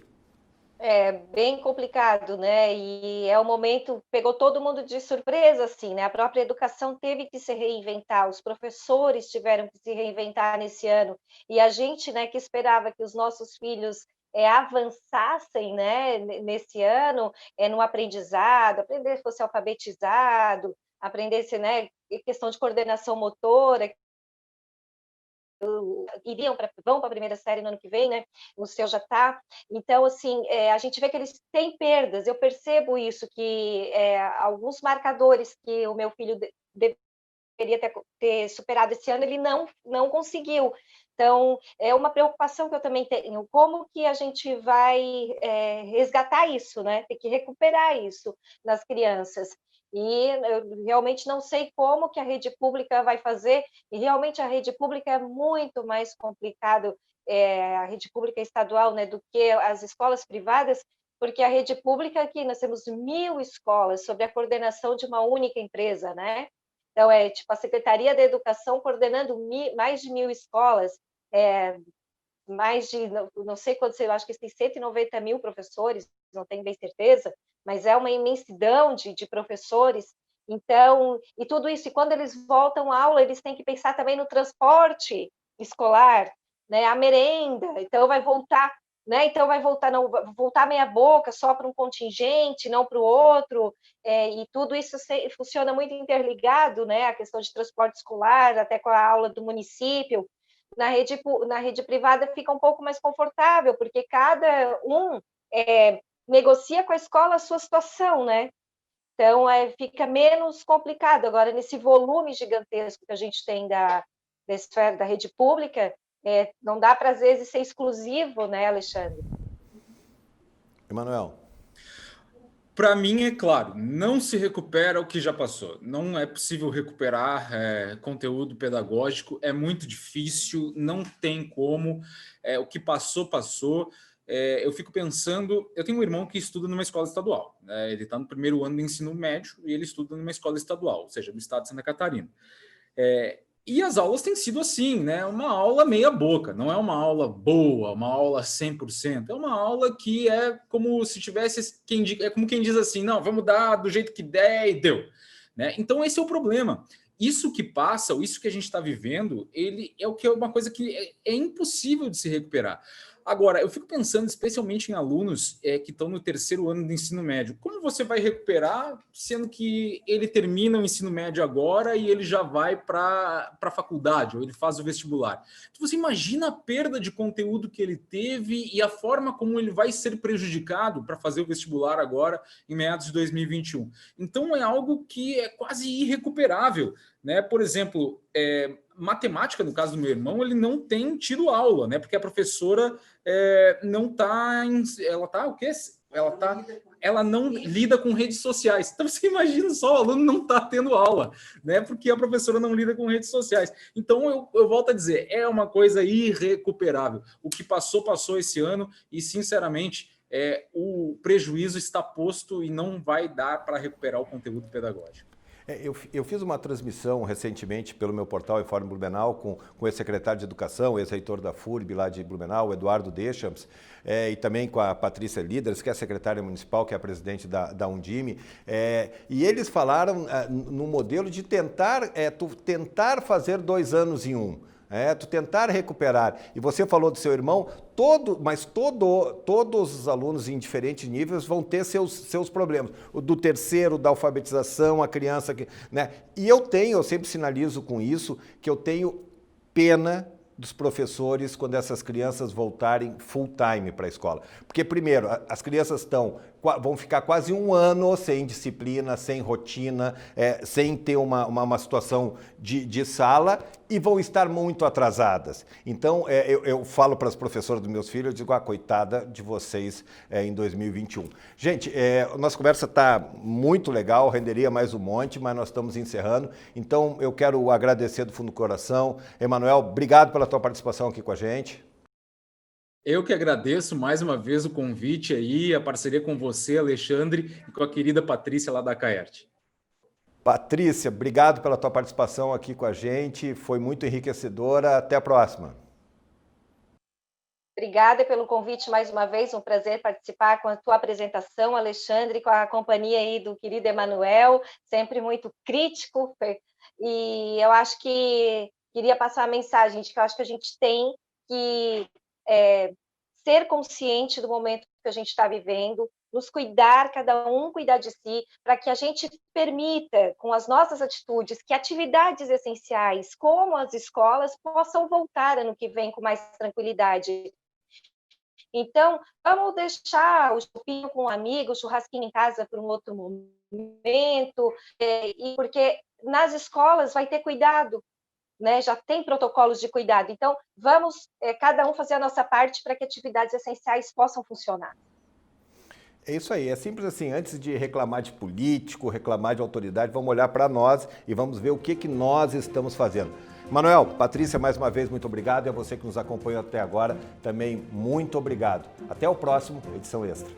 É bem complicado, né? E é um momento, pegou todo mundo de surpresa, assim, né? A própria educação teve que se reinventar, os professores tiveram que se reinventar nesse ano, e a gente, né, que esperava que os nossos filhos avançassem, né, nesse ano, no aprendizado, aprender fosse alfabetizado, aprendesse, né, questão de coordenação motora, vão para a primeira série no ano que vem, né? O seu já está. Então, assim, a gente vê que eles têm perdas. Eu percebo isso, que alguns marcadores que o meu filho deveria ter superado esse ano, ele não conseguiu. Então, é uma preocupação que eu também tenho. Como que a gente vai resgatar isso, né? Tem que recuperar isso nas crianças. E eu realmente não sei como que a rede pública vai fazer, e realmente a rede pública é muito mais complicado, a rede pública estadual, né, do que as escolas privadas, porque a rede pública aqui, nós temos 1.000 escolas sob a coordenação de uma única empresa, né? Então, tipo a Secretaria da Educação coordenando mais de 1.000 escolas, mais de, não sei quantos, eu acho que tem 190 mil professores, não tenho bem certeza, mas é uma imensidão de professores. Então, e tudo isso, e quando eles voltam à aula, eles têm que pensar também no transporte escolar, né, a merenda, então vai voltar, né, então vai voltar meia boca só para um contingente, não para o outro, e tudo isso funciona muito interligado, né, a questão de transporte escolar, até com a aula do município. Na rede privada fica um pouco mais confortável, porque cada um negocia com a escola a sua situação, né? Então, fica menos complicado. Agora, nesse volume gigantesco que a gente tem da esfera da rede pública, não dá para, às vezes, ser exclusivo, né, Alexandre? Emanuel. Para mim, é claro, não se recupera o que já passou. Não é possível recuperar conteúdo pedagógico, é muito difícil, não tem como. O que passou, passou. Eu fico pensando, eu tenho um irmão que estuda numa escola estadual, né? Ele está no 1º ano do ensino médio e ele estuda numa escola estadual, ou seja, do estado de Santa Catarina. E as aulas têm sido assim, né? Uma aula meia boca, não é uma aula boa, uma aula 100%, é uma aula que é como se tivesse, é como quem diz assim, não, vamos dar do jeito que der e deu, né? Então esse é o problema. Isso que passa, isso que a gente está vivendo, ele é o que é uma coisa que é impossível de se recuperar. Agora, eu fico pensando especialmente em alunos que estão no 3º ano do ensino médio. Como você vai recuperar, sendo que ele termina o ensino médio agora e ele já vai para a faculdade, ou ele faz o vestibular? Então, você imagina a perda de conteúdo que ele teve e a forma como ele vai ser prejudicado para fazer o vestibular agora, em meados de 2021. Então, é algo que é quase irrecuperável, né? Por exemplo, matemática, no caso do meu irmão, ele não tem tido aula, né? Porque a professora não está ela não lida com redes sociais. Então você imagina só, o aluno não está tendo aula, né? Porque a professora não lida com redes sociais. Então eu volto a dizer, é uma coisa irrecuperável. O que passou esse ano, e sinceramente o prejuízo está posto e não vai dar para recuperar o conteúdo pedagógico. Eu fiz uma transmissão recentemente pelo meu portal Informe Blumenau com o ex-secretário de Educação, ex-reitor da FURB lá de Blumenau, o Eduardo Deschamps, e também com a Patrícia Líderes, que é a secretária municipal, que é a presidente da Undime, e eles falaram no modelo de tentar fazer 2 anos em um. Tu tentar recuperar. E você falou do seu irmão, todos os alunos em diferentes níveis vão ter seus problemas. O do terceiro, da alfabetização, a criança que, né? E eu sempre sinalizo com isso, que eu tenho pena dos professores quando essas crianças voltarem full time para a escola. Porque, primeiro, as crianças vão ficar quase 1 ano sem disciplina, sem rotina, sem ter uma situação de sala e vão estar muito atrasadas. Então, eu falo para as professoras dos meus filhos, eu digo, coitada de vocês em 2021. Gente, a nossa conversa está muito legal, renderia mais um monte, mas nós estamos encerrando. Então, eu quero agradecer do fundo do coração. Emanuel, obrigado pela tua participação aqui com a gente. Eu que agradeço mais uma vez o convite aí, a parceria com você, Alexandre, e com a querida Patrícia lá da Caerte. Patrícia, obrigado pela tua participação aqui com a gente, foi muito enriquecedora. Até a próxima. Obrigada pelo convite mais uma vez, um prazer participar com a tua apresentação, Alexandre, com a companhia aí do querido Emanuel, sempre muito crítico, e eu acho que queria passar a mensagem de que eu acho que a gente tem que ser consciente do momento que a gente está vivendo, nos cuidar, cada um cuidar de si, para que a gente permita, com as nossas atitudes, que atividades essenciais, como as escolas, possam voltar ano que vem com mais tranquilidade. Então, vamos deixar o chupinho com um amigo, o churrasquinho em casa por um outro momento, porque nas escolas vai ter cuidado, né? Já tem protocolos de cuidado. Então, vamos cada um fazer a nossa parte para que atividades essenciais possam funcionar. É isso aí, é simples assim, antes de reclamar de político, reclamar de autoridade, vamos olhar para nós e vamos ver o que nós estamos fazendo. Manuel, Patrícia, mais uma vez, muito obrigado, e a você que nos acompanhou até agora, também muito obrigado. Até o próximo Edição Extra.